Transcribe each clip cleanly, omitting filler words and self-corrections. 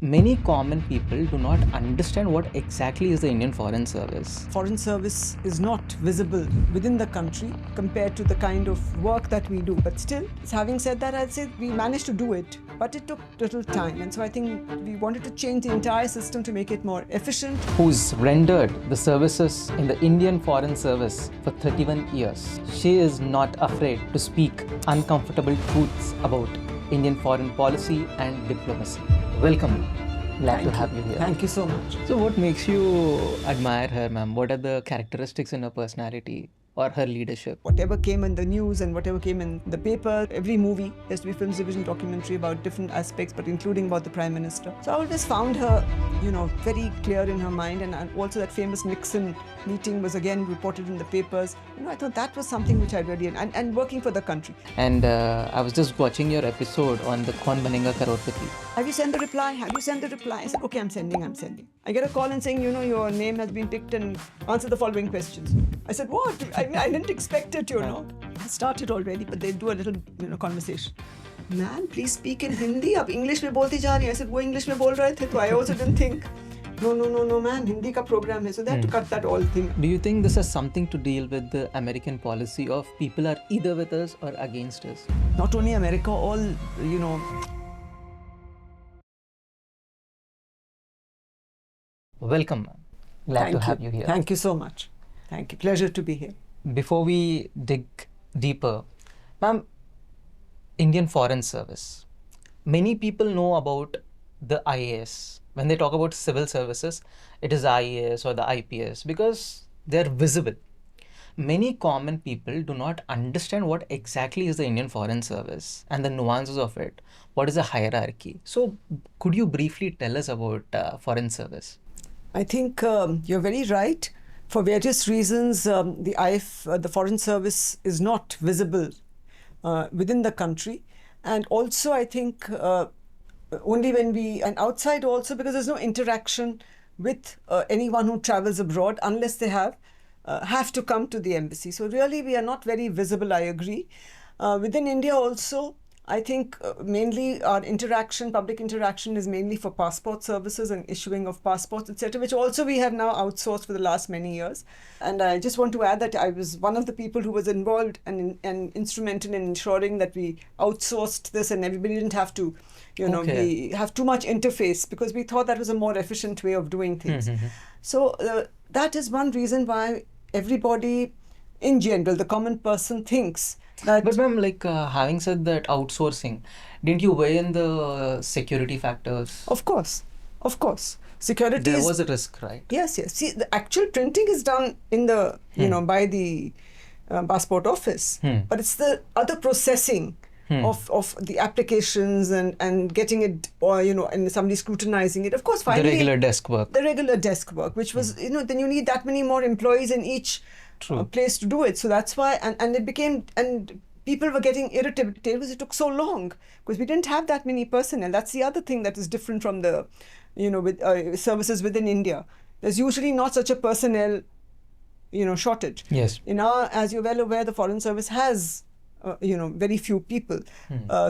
Many common people do not understand what exactly is the Indian Foreign Service. Foreign service is not visible within the country compared to the kind of work that we do. But still, having said that, I'd say we managed to do it, but it took little time. And so I think we wanted to change the entire system to make it more efficient. Who's rendered the services in the Indian Foreign Service for 31 years. She is not afraid to speak uncomfortable truths about Indian foreign policy and diplomacy. Welcome. Glad to have you here. Thank you so much. So, what makes you admire her, ma'am? What are the characteristics in her personality or her leadership? Whatever came in the news and whatever came in the paper, every movie has to be Films Division documentary about different aspects, but including about the Prime Minister. So I always found her, very clear in her mind, and also that famous Nixon meeting was again reported in the papers. I thought that was something which I really, and working for the country. And I was just watching your episode on the Kaun Banega Crorepati. Have you sent the reply? Have you sent the reply? I said, okay, I'm sending. I get a call and saying, your name has been picked and answer the following questions. I said, what? I didn't expect it, I started already, but they do a little, conversation. Man, please speak in Hindi. Ab English mein bolti ja rahi hai. I said, wo English mein bol rahe the? So I also didn't think, no, man, Hindi ka program hai. So they had to cut that whole thing. Do you think this has something to deal with the American policy of people are either with us or against us? Not only America, all, Welcome, ma'am. Glad to have you here. Thank you so much. Thank you. Pleasure to be here. Before we dig deeper, ma'am, Indian Foreign Service. Many people know about the IAS. When they talk about civil services, it is IAS or the IPS because they're visible. Many common people do not understand what exactly is the Indian Foreign Service and the nuances of it. What is the hierarchy? So, could you briefly tell us about Foreign Service? I think you're very right. For various reasons, the Foreign Service is not visible within the country. And also, I think only when and outside also, because there's no interaction with anyone who travels abroad unless they have to come to the embassy. So really, we are not very visible, I agree. Within India also, I think mainly our public interaction is mainly for passport services and issuing of passports, etc., which also we have now outsourced for the last many years. And I just want to add that I was one of the people who was involved and instrumental in ensuring that we outsourced this and everybody didn't have to, have too much interface, because we thought that was a more efficient way of doing things. So that is one reason why everybody in general, the common person, thinks that. But ma'am, having said that, outsourcing, didn't you weigh in the security factors? Of course. Security There was a risk, right? Yes. See, the actual printing is done in the, by the passport office. But it's the other processing of the applications and getting it, or, and somebody scrutinizing it. Of course, finally. The regular desk work. Which was, then you need that many more employees in each place to do it. So that's why, and it became, and people were getting irritated because it took so long, because we didn't have that many personnel. That's the other thing that is different from the, with services within India. There's usually not such a personnel, shortage. Yes. As you're well aware, the Foreign Service has, very few people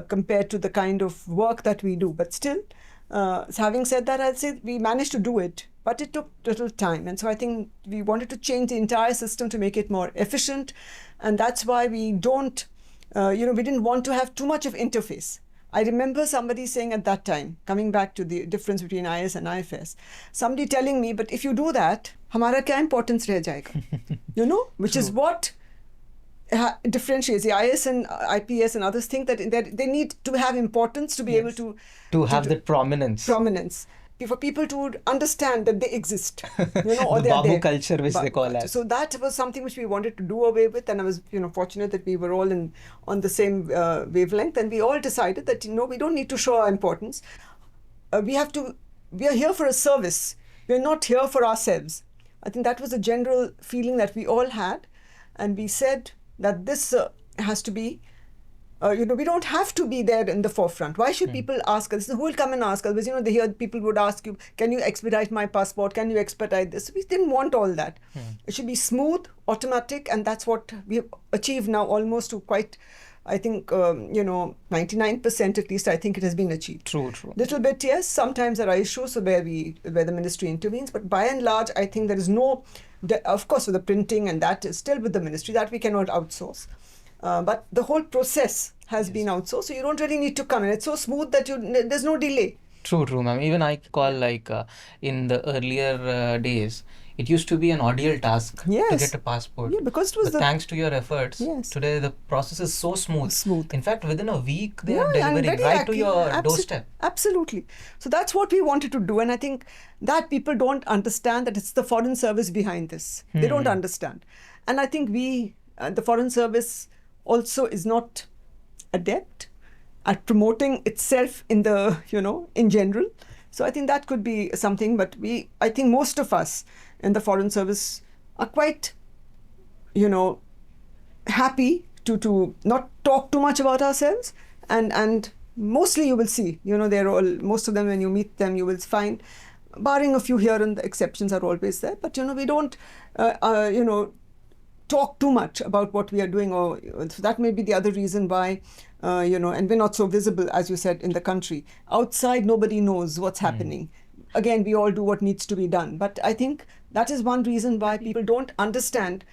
compared to the kind of work that we do. But still, having said that, I'd say we managed to do it, but it took little time. And so I think we wanted to change the entire system to make it more efficient. And that's why we don't, we didn't want to have too much of interface. I remember somebody saying at that time, coming back to the difference between IAS and IFS, somebody telling me, but if you do that, hamara kya importance reh jayega? Which is what differentiates the IAS and IPS and others think that they need to have importance to be able to have that prominence. For people to understand that they exist, or the they are Babu there. culture, which they call it. So that was something which we wanted to do away with, and I was, fortunate that we were all on the same wavelength, and we all decided that we don't need to show our importance. We are here for a service. We are not here for ourselves. I think that was a general feeling that we all had, and we said that this has to be. We don't have to be there in the forefront. Why should people ask us? Who will come and ask us? Because, they hear people would ask you, can you expedite my passport? Can you expedite this? We didn't want all that. It should be smooth, automatic, and that's what we have achieved now almost to quite I think, 99% at least, I think it has been achieved. True, true. Little bit, yes. Sometimes there are issues where the ministry intervenes, but by and large, I think there is no, of course, with the printing, and that is still with the ministry, that we cannot outsource. But the whole process has been outsourced, so you don't really need to come in. It's so smooth that there's no delay. True, true, ma'am. Even I call, like, in the earlier days, it used to be an ordeal task to Yes. get a passport. Yeah, because it was But thanks to your efforts, Yes. today the process is so smooth. Smooth. In fact, within a week, they are Yeah, and delivering very right to your doorstep. Absolutely. So that's what we wanted to do. And I think that people don't understand that it's the Foreign Service behind this. They don't understand. And I think the Foreign Service also is not adept at promoting itself in in general. So I think that could be something, but I think most of us in the Foreign Service are quite, happy to not talk too much about ourselves, and mostly you will see, most of them, when you meet them, you will find, barring a few here and the exceptions are always there, but we don't talk too much about what we are doing, or so that may be the other reason why, and we're not so visible, as you said, in the country. Outside, nobody knows what's happening. Again, we all do what needs to be done. But I think that is one reason why people don't understand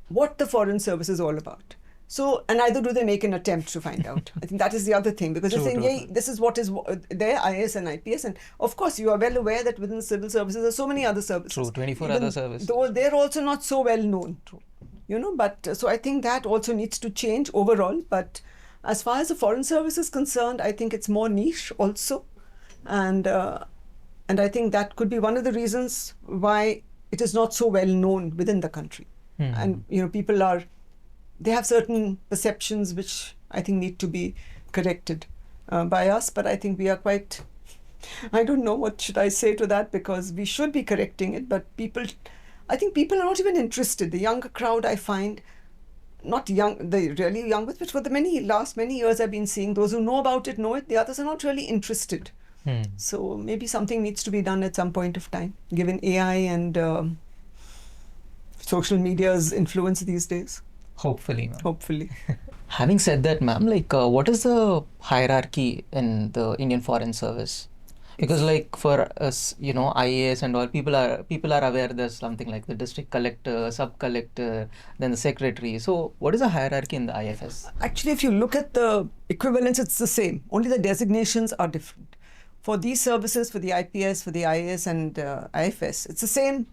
what the Foreign Service is all about. So, and neither do they make an attempt to find out. I think that is the other thing, because they're saying, yeah, this is what is there, IAS and IPS. And of course, you are well aware that within civil services, there are so many other services. True, 24 other services. Though they're also not so well known. True. But so I think that also needs to change overall. But as far as the Foreign Service is concerned, I think it's more niche also. And I think that could be one of the reasons why it is not so well known within the country. And, people they have certain perceptions which I think need to be corrected by us. But I think we are quite, I don't know what should I say to that, because we should be correcting it. But I think people are not even interested. The younger crowd, I find, not young, the really young, but for the last many years I've been seeing, those who know about it know it, the others are not really interested. So maybe something needs to be done at some point of time, given AI and social media's influence these days. Hopefully, ma'am. Hopefully. Having said that, ma'am, like, what is the hierarchy in the Indian Foreign Service? Because, like, for us, IAS and all, people are aware there's something like the district collector, sub-collector, then the secretary. So what is the hierarchy in the IFS? Actually, if you look at the equivalents, it's the same. Only the designations are different. For these services, for the IPS, for the IAS and IFS, it's the same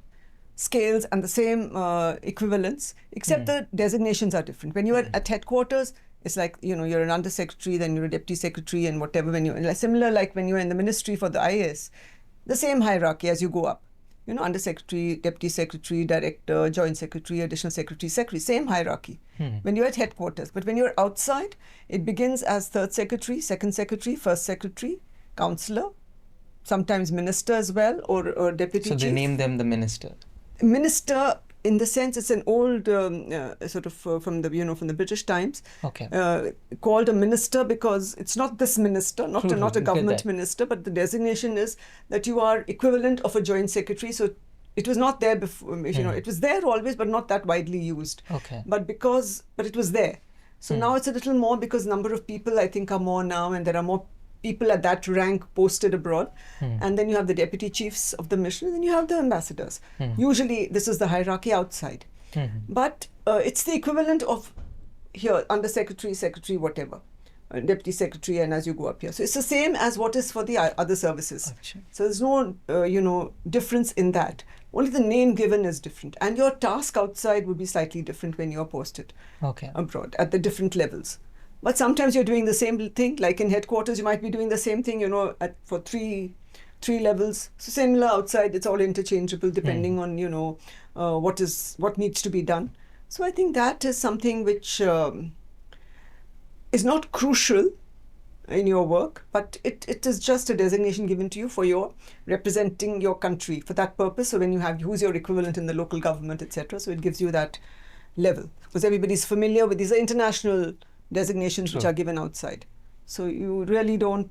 scales and the same equivalents, except the designations are different. When you are at headquarters, it's like, you're an undersecretary, then you're a deputy secretary and whatever. Similar like when you're in the ministry for the IAS, the same hierarchy as you go up. Undersecretary, deputy secretary, director, joint secretary, additional secretary, same hierarchy when you're at headquarters. But when you're outside, it begins as third secretary, second secretary, first secretary, councillor, sometimes minister as well, or deputy chief. So they name them the minister. Minister, in the sense, it's an old from the British times. Okay. Called a minister because it's not this minister, not a government that. minister, but the designation is that you are equivalent of a joint secretary. So it was not there before. It was there always, but not that widely used. Okay. But it was there. So now it's a little more, because number of people I think are more now, and there are more people at that rank posted abroad. And then you have the deputy chiefs of the mission, and then you have the ambassadors. Usually this is the hierarchy outside. But it's the equivalent of here, under secretary, whatever, deputy secretary, and as you go up here. So it's the same as what is for the other services. Achha. So there's no, difference in that. Only the name given is different. And your task outside would be slightly different when you're posted abroad at the different levels. But sometimes you're doing the same thing, like in headquarters, you might be doing the same thing, for three levels. So similar outside, it's all interchangeable depending on, what needs to be done. So I think that is something which is not crucial in your work, but it is just a designation given to you for your representing your country for that purpose. So when you have who's your equivalent in the local government, etc. So it gives you that level, because everybody's familiar with these international designations which are given outside. So you really don't,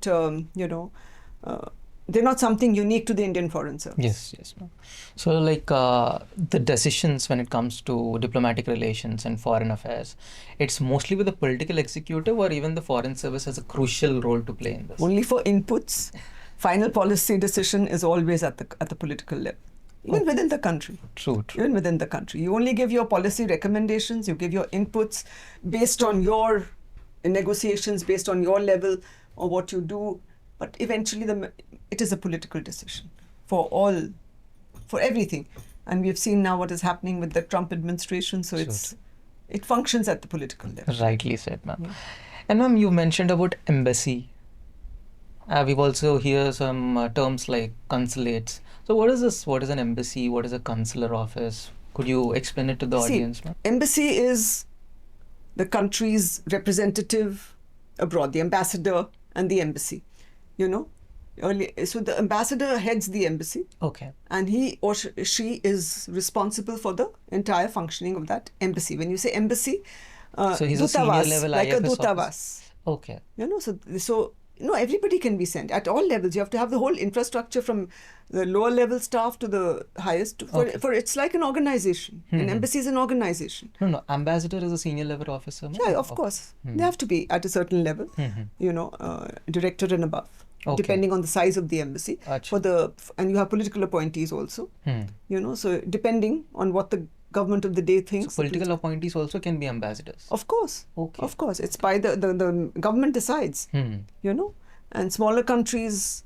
they're not something unique to the Indian Foreign Service. Yes, ma'am. So, like the decisions when it comes to diplomatic relations and foreign affairs, it's mostly with the political executive, or even the foreign service has a crucial role to play in this? Only for inputs. Final policy decision is always at the political level, even within the country. True. Even within the country, you only give your policy recommendations. You give your inputs based on your negotiations, based on your level or what you do. But eventually, it is a political decision for everything. And we've seen now what is happening with the Trump administration. So it functions at the political level. Rightly said, ma'am. Yeah. And ma'am, you mentioned about embassy. We've also heard some terms like consulates. So what is this? What is an embassy? What is a consular office? Could you explain it to the audience, ma'am? Embassy is the country's representative abroad, the ambassador and the embassy. So the ambassador heads the embassy. Okay. And he or she is responsible for the entire functioning of that embassy. When you say embassy, so he's a senior level like IFS a dutavas. Office. Okay. So everybody can be sent at all levels. You have to have the whole infrastructure from the lower level staff to the highest. For it's like an organization. An embassy is an organization. No. Ambassador is a senior level officer. Yeah, of course. They have to be at a certain level. Director and above. Okay. Depending on the size of the embassy. And you have political appointees also. So depending on what the government of the day thinks. So political appointees also can be ambassadors? Of course. Okay. Of course. It's by the government decides. And smaller countries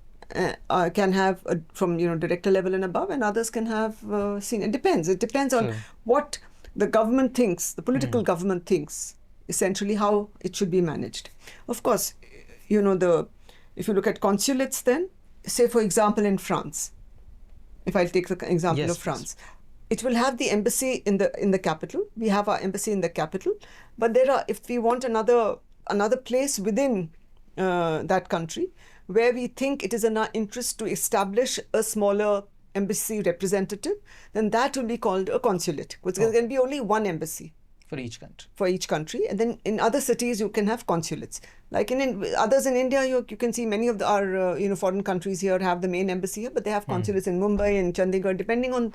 can have from director level and above, and others can have senior. It depends on what the government thinks, the political government thinks, essentially how it should be managed. Of course, if you look at consulates, then say for example in France, if I take the example of France, it will have the embassy in the capital. We have our embassy in the capital, but if we want another place within that country where we think it is in our interest to establish a smaller embassy representative, then that will be called a consulate, because there can be only one embassy for each country. And then in other cities you can have consulates, like in others in India. You can see many of our foreign countries here have the main embassy here, but they have consulates in Mumbai and Chandigarh, depending on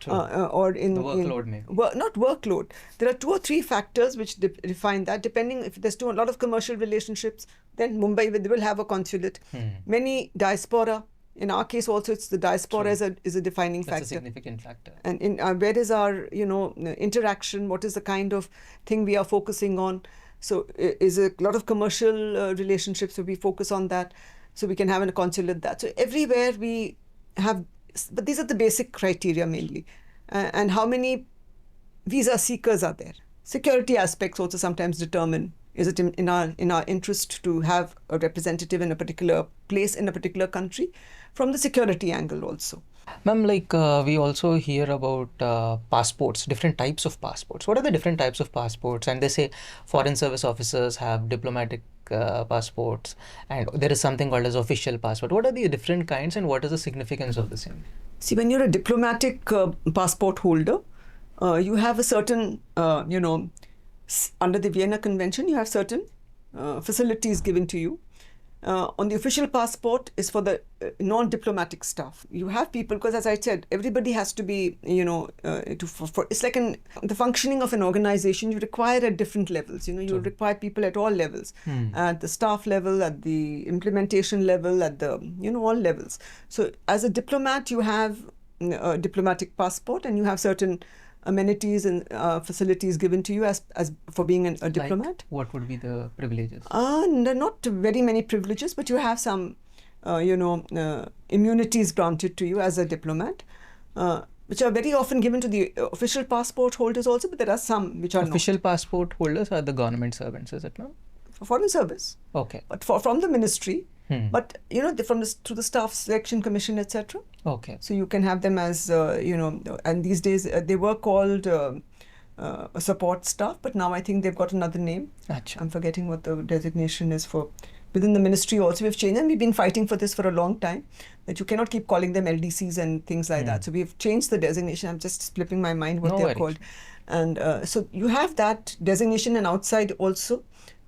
or in the workload maybe. Not workload. There are 2 or 3 factors which define that. Depending if there's a lot of commercial relationships, then Mumbai will have a consulate. Many diaspora. In our case also, it's the diaspora is a defining factor. That's a significant factor. And in where is our interaction? What is the kind of thing we are focusing on? So is a lot of commercial relationships, so we focus on that. So we can have a consulate that. So everywhere we have. But these are the basic criteria mainly. And how many visa seekers are there? Security aspects also sometimes determine, is it in our interest to have a representative in a particular place in a particular country, from the security angle also. Ma'am, we also hear about passports, different types of passports. What are the different types of passports? And they say foreign service officers have diplomatic passports, and there is something called as official passport. What are the different kinds, and what is the significance of the same? See, when you're a diplomatic passport holder, you have a certain, under the Vienna Convention, you have certain facilities given to you. On the official passport is for the non-diplomatic staff. You have people, because as I said, everybody has to be, it's like the functioning of an organization, you require at different levels. You require people at all levels, at the staff level, at the implementation level, at the, all levels. So as a diplomat, you have a diplomatic passport, and you have certain amenities and facilities given to you as for being a diplomat. Like, what would be the privileges? Not very many privileges, but you have some, immunities granted to you as a diplomat, which are very often given to the official passport holders also, but there are some which are official passport holders are the government servants, is it not? For foreign service. Okay. But from the ministry, but through the staff selection commission, etc. Okay. So you can have them as and these days they were called support staff, but now I think they've got another name. Achha. I'm forgetting what the designation is for. Within the ministry also we've changed, and we've been fighting for this for a long time, that you cannot keep calling them LDCs and things like that. So we've changed the designation. I'm just slipping my mind what they're called. And so you have that designation, and outside also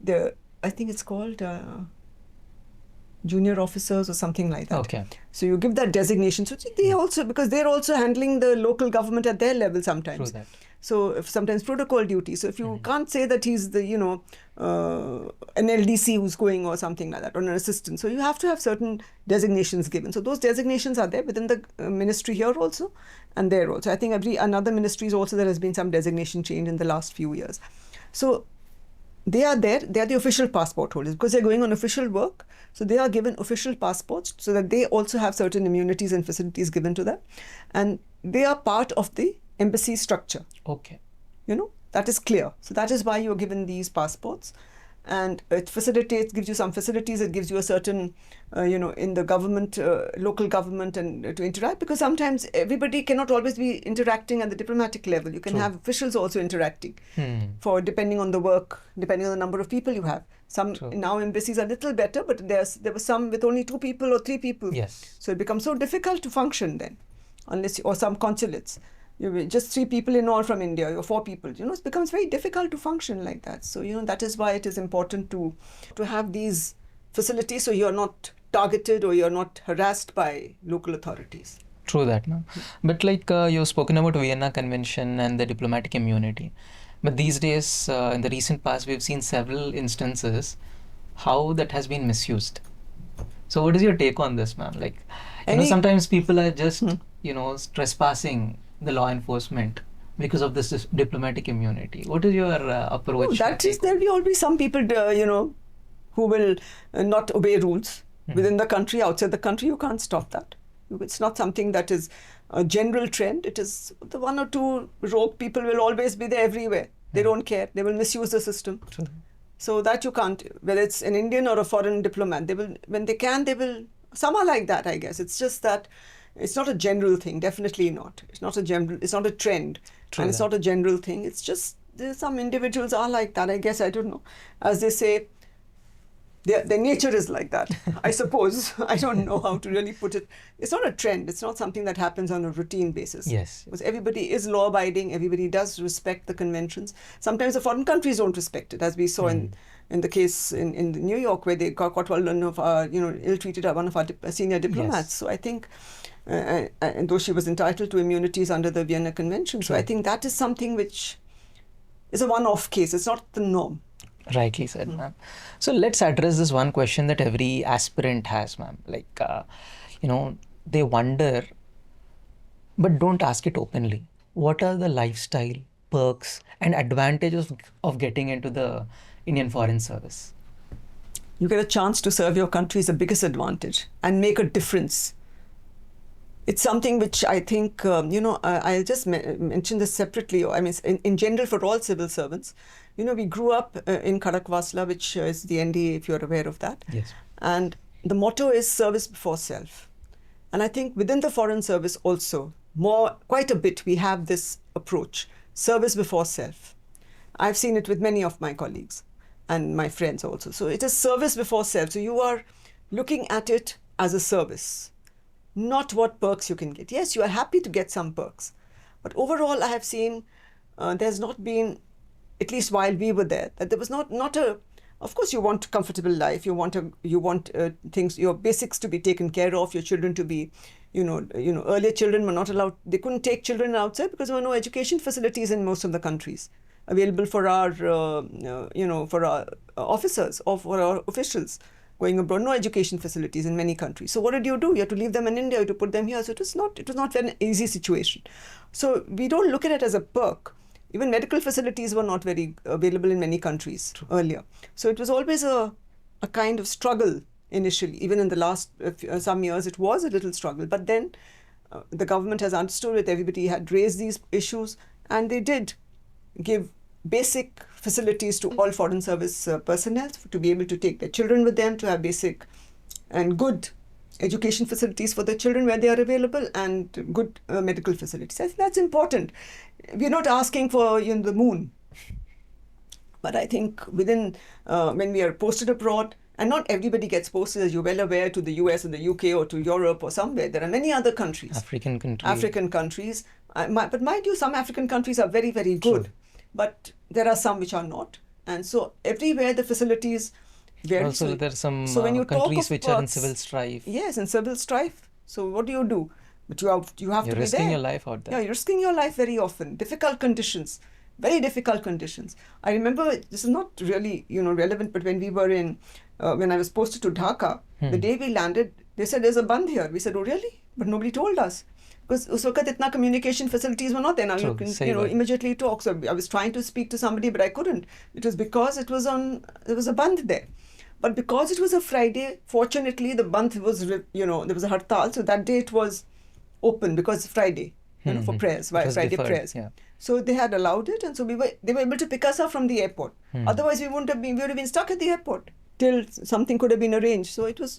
I think it's called junior officers or something like that. Okay. So you give that designation. So they also, because they're also handling the local government at their level sometimes. True that. So if sometimes protocol duty. So if you can't say that he's the, an LDC who's going or something like that, or an assistant. So you have to have certain designations given. So those designations are there within the ministry here also and there also. I think another ministries also there has been some designation change in the last few years. So they are there, they are the official passport holders because they're going on official work. So they are given official passports so that they also have certain immunities and facilities given to them. And they are part of the embassy structure. Okay. That is clear. So that is why you're given these passports. And it facilitates, gives you some facilities, it gives you a certain, in the government, local government and to interact, because sometimes everybody cannot always be interacting at the diplomatic level. You can True. have officials also interacting for depending on the work, depending on the number of people you have. Some True. now embassies are a little better, but there were some with only 2 people or 3 people. Yes. So it becomes so difficult to function then, or some consulates. You're just 3 people in all from India, or 4 people. It becomes very difficult to function like that. So, that is why it is important to have these facilities so you're not targeted or you're not harassed by local authorities. True that, ma'am. But you've spoken about Vienna Convention and the diplomatic immunity. But these days, in the recent past, we've seen several instances how that has been misused. So what is your take on this, ma'am? Sometimes people are just, trespassing the law enforcement because of this diplomatic immunity. What is your approach? There'll be always some people, who will not obey rules within the country, outside the country. You can't stop that. It's not something that is a general trend. It is the 1 or 2 rogue people will always be there everywhere. They don't care. They will misuse the system. True. So that you can't, whether it's an Indian or a foreign diplomat, they will, when they can, they will, some are like that, I guess. It's just that it's not a general thing, definitely not. It's not a trend. True and it's that. not a general thing. It's just, some individuals are like that, I guess, I don't know. As they say, their nature is like that, I suppose. I don't know how to really put it. It's not a trend. It's not something that happens on a routine basis. Yes. Because everybody is law-abiding. Everybody does respect the conventions. Sometimes the foreign countries don't respect it, as we saw in the case in New York, where they got one of our, ill-treated one of our senior diplomats. Yes. So I think, and though she was entitled to immunities under the Vienna Convention, so I think that is something which is a one-off case. It's not the norm. Rightly said, ma'am. So let's address this one question that every aspirant has, ma'am. They wonder, but don't ask it openly. What are the lifestyle, perks, and advantages of getting into the Indian Foreign Service? You get a chance to serve your country is the biggest advantage and make a difference. It's something which I think, I'll just mention this separately. I mean, in general, for all civil servants, we grew up in Khadakwasla, which is the NDA, if you're aware of that. Yes. And the motto is service before self. And I think within the Foreign Service also, quite a bit, we have this approach, service before self. I've seen it with many of my colleagues and my friends also. So it is service before self. So you are looking at it as a service, not what perks you can get. Yes, you are happy to get some perks. But overall, I have seen there's not been, at least while we were there, that there was not a, of course you want a comfortable life, you want things, your basics to be taken care of, your children to be, earlier children were not allowed, they couldn't take children outside because there were no education facilities in most of the countries available for our, for our officers or for our officials going abroad, no education facilities in many countries. So what did you do? You had to leave them in India, you had to put them here. So it was not an easy situation. So we don't look at it as a perk. Even medical facilities were not very available in many countries earlier. So it was always a kind of struggle initially. Even in the last some years, it was a little struggle. But then the government has understood it. Everybody had raised these issues, and they did give basic facilities to all Foreign Service personnel to be able to take their children with them, to have basic and good education facilities for the children where they are available, and good medical facilities. I think that's important. We're not asking for the moon. But I think within, when we are posted abroad, and not everybody gets posted, as you're well aware, to the US or the UK or to Europe or somewhere. There are many other countries. African countries. But mind you, some African countries are very, very good. Sure. But there are some which are not. And so everywhere the facilities Very Also, so. there are some So when you talk countries of which are in perks, civil strife. yes, in civil strife. So what do? But you have You're to be risking there. your life out there. Yeah, you're risking your life very often. Difficult conditions, very difficult conditions. I remember, this is not really relevant, but when we were when I was posted to Dhaka, the day we landed, they said there's a band here. We said, oh really? But nobody told us. Because us waqt itna communication facilities were not there. Now you True, can sahi baat. immediately talk. So I was trying to speak to somebody, but I couldn't. It was because there was a band there. But because it was a Friday, fortunately the band was there was a hartal, so that day it was open because Friday, for prayers, It was Friday deferred, prayers. yeah. So they had allowed it, and so they were able to pick us up from the airport. Otherwise, we would have been stuck at the airport till something could have been arranged. So it was,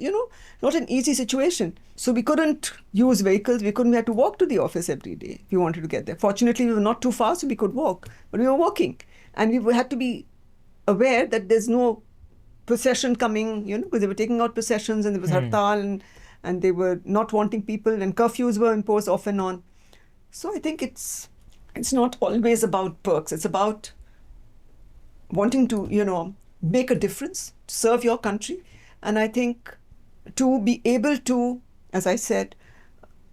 not an easy situation. So we couldn't use vehicles. We had to walk to the office every day if we wanted to get there. Fortunately, we were not too far, so we could walk. But we were walking, and we had to be aware that there's no procession coming, because they were taking out processions, and there was hartal, and they were not wanting people, and curfews were imposed off and on. So I think it's not always about perks. It's about wanting to, make a difference, to serve your country. And I think to be able to, as I said,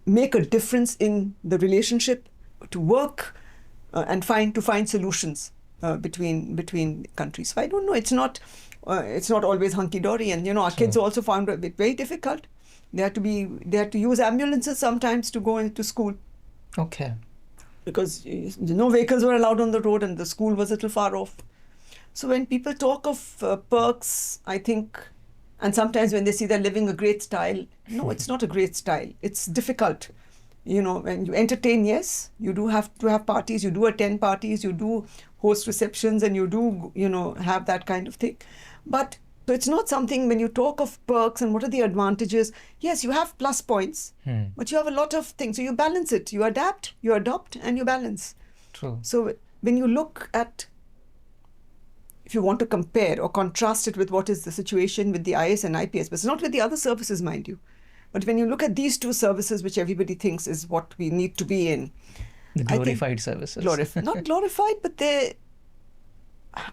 make a difference in the relationship, to work and find solutions between countries. So I don't know. It's not always hunky dory, and our kids also found it very difficult. They had to use ambulances sometimes to go into school. Okay. Because no vehicles were allowed on the road, and the school was a little far off. So when people talk of perks, I think, and sometimes when they see they're living a great style, no, it's not a great style. It's difficult. When you entertain, yes, you do have to have parties, you do attend parties, you do host receptions, and you do, have that kind of thing. But so it's not something, when you talk of perks and what are the advantages, yes, you have plus points, but you have a lot of things. So you balance it. You adapt, you adopt, and you balance. True. So when you look at, if you want to compare or contrast it with what is the situation with the IAS and IPS, but it's not with the other services, mind you. But when you look at these two services, which everybody thinks is what we need to be in. The glorified services. Not glorified, but they,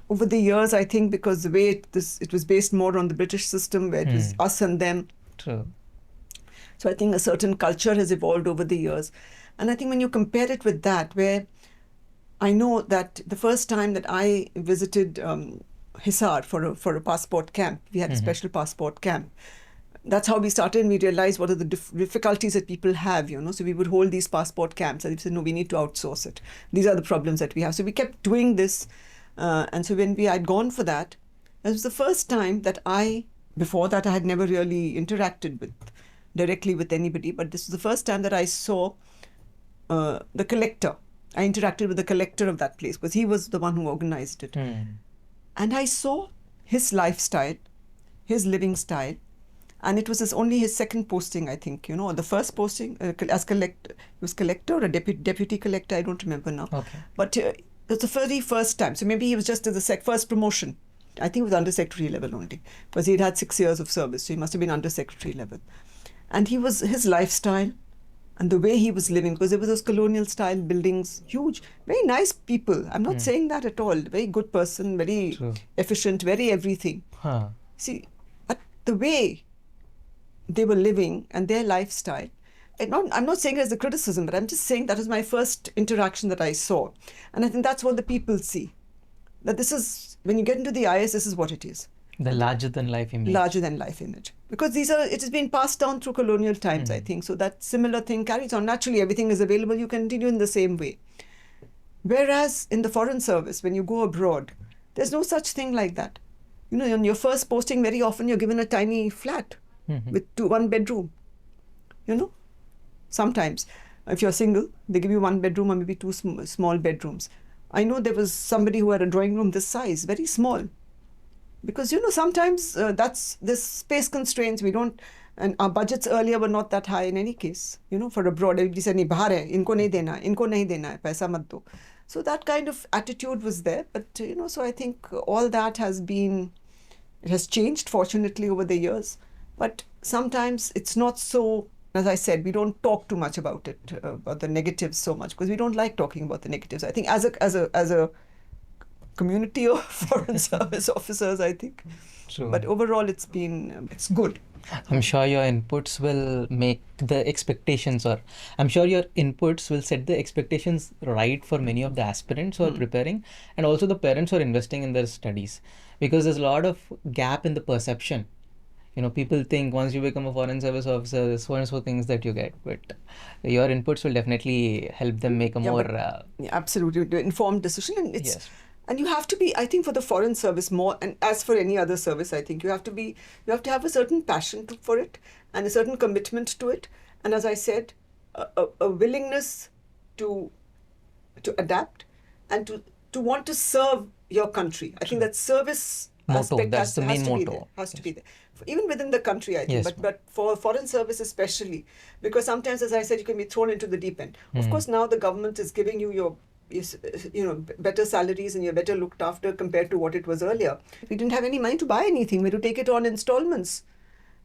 over the years, I think, because the way it was based more on the British system, where it was us and them. True. So I think a certain culture has evolved over the years. And I think when you compare it with that, where I know that the first time that I visited Hisar for a passport camp, we had a special passport camp. That's how we started, and we realized what are the difficulties that people have, So we would hold these passport camps, and we said, no, we need to outsource it. These are the problems that we have. So we kept doing this. And so when I'd gone for that, it was the first time that before that I had never really interacted directly with anybody, but this was the first time that I saw the collector. I interacted with the collector of that place, because he was the one who organized it. And I saw his lifestyle, his living style, and it was only his second posting, I think, or the first posting as collector. He was collector or deputy collector, I don't remember now. Okay. But it was the very first time. So maybe he was just at the first promotion. I think it was under secretary level only, because he'd had 6 years of service, so he must have been under secretary level. And his lifestyle and the way he was living, because there were those colonial style buildings, huge, very nice people. I'm not saying that at all. Very good person, very efficient, very everything. See, but the way they were living and their lifestyle, I'm not saying it as a criticism, but I'm just saying that was my first interaction that I saw. And I think that's what the people see. That this is, when you get into the IS, this is what it is. The larger than life image. Larger than life image. Because it has been passed down through colonial times, I think. So that similar thing carries on. Naturally, everything is available. You continue in the same way. Whereas in the foreign service, when you go abroad, there's no such thing like that. On your first posting, very often you're given a tiny flat with 1 bedroom. Sometimes, if you're single, they give you 1 bedroom or maybe 2 small bedrooms. I know there was somebody who had a drawing room this size, very small. Because, sometimes there's space constraints. And our budgets earlier were not that high in any case. For abroad, everybody said, bahar hai, inko nahi dena hai, paisa mat do. So that kind of attitude was there. But, so I think all that it has changed, fortunately, over the years. But sometimes it's not so, as I said, we don't talk too much about it, about the negatives so much, because we don't like talking about the negatives. I think as a community of foreign service officers, I think. True. But overall, it's good. I'm sure your inputs will make the expectations, or I'm sure your inputs will set the expectations right for many of the aspirants who are preparing, and also the parents who are investing in their studies, because there's a lot of gap in the perception. People think once you become a foreign service officer, there's so and so things that you get, but your inputs will definitely help them make a more absolutely informed decision. And yes. And you have to be, I think, for the foreign service more, and as for any other service, I think you have to have a certain passion for it and a certain commitment to it. And as I said, a willingness to adapt and to want to serve your country. I think that service aspect that's the main motto. Has to be there. Even within the country, I think, Yes, but for foreign service especially, because sometimes, as I said, you can be thrown into the deep end. Of course, now the government is giving you better salaries, and you're better looked after compared to what it was earlier. We didn't have any money to buy anything. We had to take it on installments.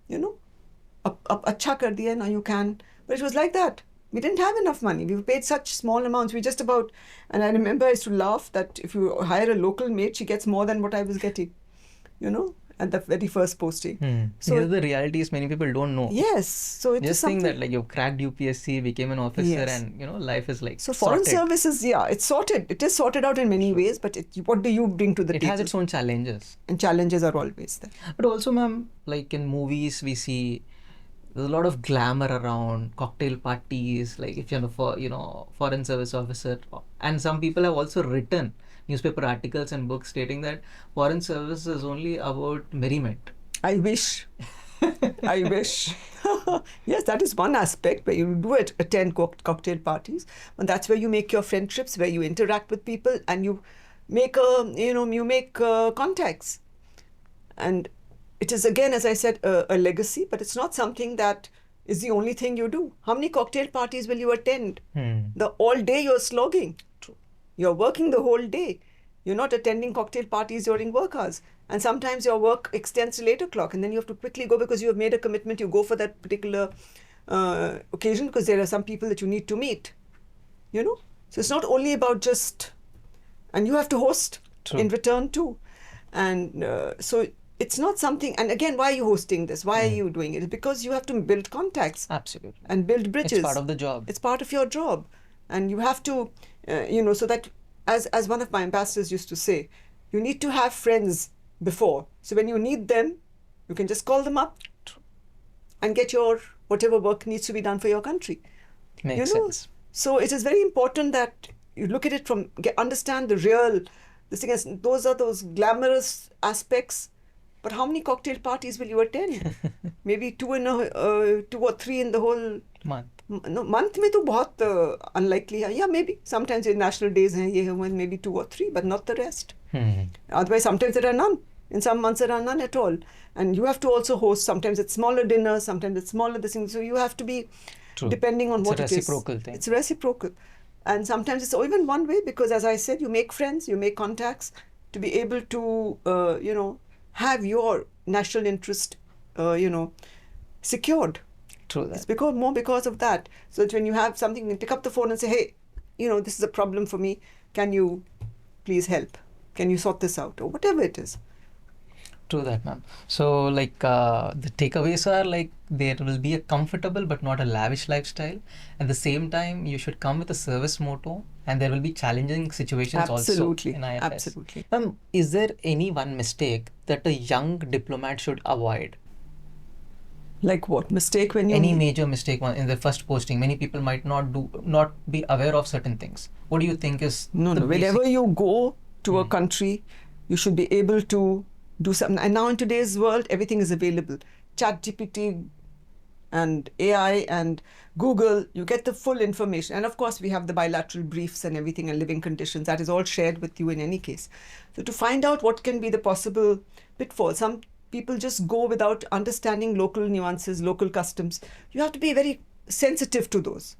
Acha kar diya, now you can. But it was like that. We didn't have enough money. We paid such small amounts. We just about, and I remember I used to laugh that if you hire a local maid, she gets more than what I was getting, at the very first posting. So the reality is many people don't know. Yes. So it just think that you cracked UPSC, became an officer, yes. And life is so foreign services, it's sorted. It is sorted out in many ways, but what do you bring to the table? It has its own challenges. And challenges are always there. But also, ma'am, like in movies, we see there's a lot of glamour around, cocktail parties, like if you're foreign service officer. And some people have also written newspaper articles and books stating that foreign service is only about merriment. I wish. I wish. Yes, that is one aspect where you do attend cocktail parties, and that's where you make your friendships, where you interact with people, and you make contacts. And it is, again, as I said, a legacy, but it's not something that is the only thing you do. How many cocktail parties will you attend? All day you're slogging. You're working the whole day. You're not attending cocktail parties during work hours. And sometimes your work extends till 8 o'clock, and then you have to quickly go because you have made a commitment. You go for that particular occasion because there are some people that you need to meet. So it's not only about just, and you have to host in return too. And so it's not something, and again, why are you hosting this? Why are you doing it? It's because you have to build contacts. Absolutely. And build bridges. It's part of the job. It's part of your job. And you have to, so that, as one of my ambassadors used to say, you need to have friends before. So when you need them, you can just call them up and get your whatever work needs to be done for your country. Makes sense. So it is very important that you look at it understand the real, this thing is, those are those glamorous aspects. But how many cocktail parties will you attend? Maybe 2 or 3 in the whole month. No, month mein to bahut unlikely hai. Yeah, maybe sometimes in national days maybe 2 or 3, but not the rest. Otherwise, sometimes there are none. In some months there are none at all. And you have to also host. Sometimes it's smaller dinners, sometimes it's smaller this thing. So you have to be depending on what it is. It's a reciprocal thing. It's reciprocal. And sometimes it's even one way because, as I said, you make friends, you make contacts to be able to, have your national interest, secured. True that. It's because of that. So that when you have something, you can pick up the phone and say, hey, this is a problem for me. Can you please help? Can you sort this out? Or whatever it is. True that, ma'am. So, the takeaways are there will be a comfortable but not a lavish lifestyle. At the same time, you should come with a service motto, and there will be challenging situations also in IFS. Absolutely. Ma'am, is there any one mistake that a young diplomat should avoid? Like what? Mistake when you... Any major mistake in the first posting? Many people might not be aware of certain things. What do you think is No. Whenever you go to a country, you should be able to do something. And now in today's world, everything is available. ChatGPT and AI and Google, you get the full information. And of course, we have the bilateral briefs and everything and living conditions. That is all shared with you in any case. So to find out what can be the possible pitfalls, some people just go without understanding local nuances, local customs. You have to be very sensitive to those.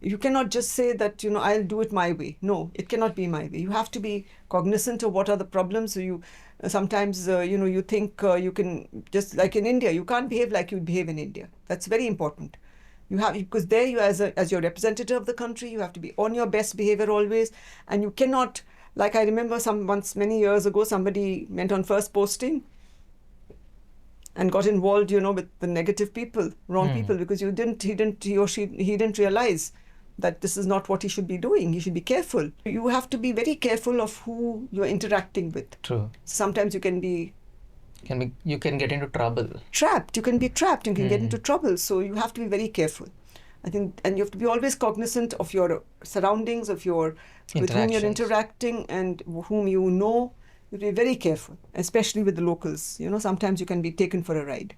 You cannot just say that, I'll do it my way. No, it cannot be my way. You have to be cognizant of what are the problems. So you sometimes, you think you can, just like in India, you can't behave like you behave in India. That's very important. You have, because there you, as your representative of the country, you have to be on your best behavior always, and you cannot Like I remember once many years ago, somebody went on first posting and got involved, with the negative people, wrong people, because he didn't realize that this is not what he should be doing. He should be careful. You have to be very careful of who you're interacting with. True. Sometimes you can be You can get into trouble. trapped. You can be trapped. You can get into trouble. So you have to be very careful. I think, and you have to be always cognizant of your surroundings, with whom you're interacting and whom you know. You have to be very careful, especially with the locals. Sometimes you can be taken for a ride.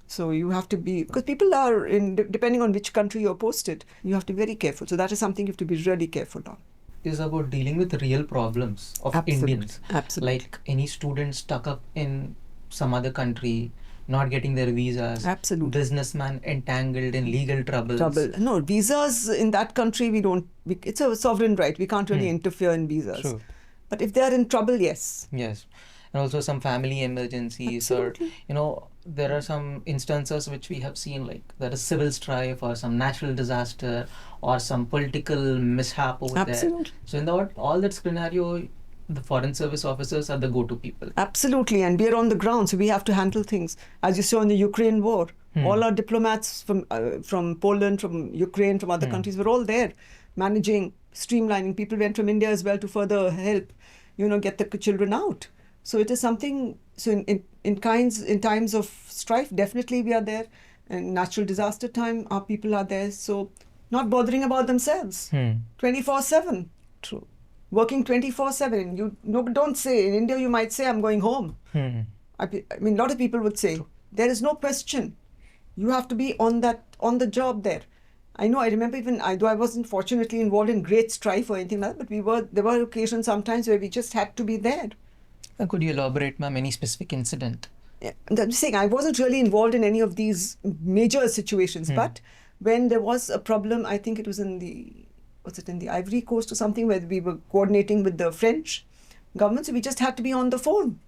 So you have to be, because people are, depending on which country you're posted, you have to be very careful. So that is something you have to be really careful on. Is about dealing with real problems of Indians. Absolutely. Like any student stuck up in some other country, not getting their visas. Absolutely. Businessman entangled in legal troubles. No, visas in that country, it's a sovereign right. We can't really interfere in visas. True. But if they're in trouble, yes. Yes. And also some family emergencies. Absolutely. Or, there are some instances which we have seen, like there is civil strife or some natural disaster or some political mishap over Absolutely. there. So in all that scenario, the foreign service officers are the go-to people. Absolutely, and we are on the ground, so we have to handle things. As you saw in the Ukraine war, all our diplomats from Poland, from Ukraine, from other countries were all there, managing, streamlining. People went from India as well to further help, get the children out. So it is something. So in times of strife, definitely we are there. And natural disaster time, our people are there. So not bothering about themselves, 24/7. True. Working 24/7. Don't say, in India you might say, I'm going home. I mean, a lot of people would say, there is no question. You have to be on the job there. I remember though I wasn't fortunately involved in great strife or anything like that, but there were occasions sometimes where we just had to be there. Could you elaborate, ma'am, any specific incident? Yeah, I'm just saying, I wasn't really involved in any of these major situations, but when there was a problem, I think it was in the Ivory Coast or something, where we were coordinating with the French government, so we just had to be on the phone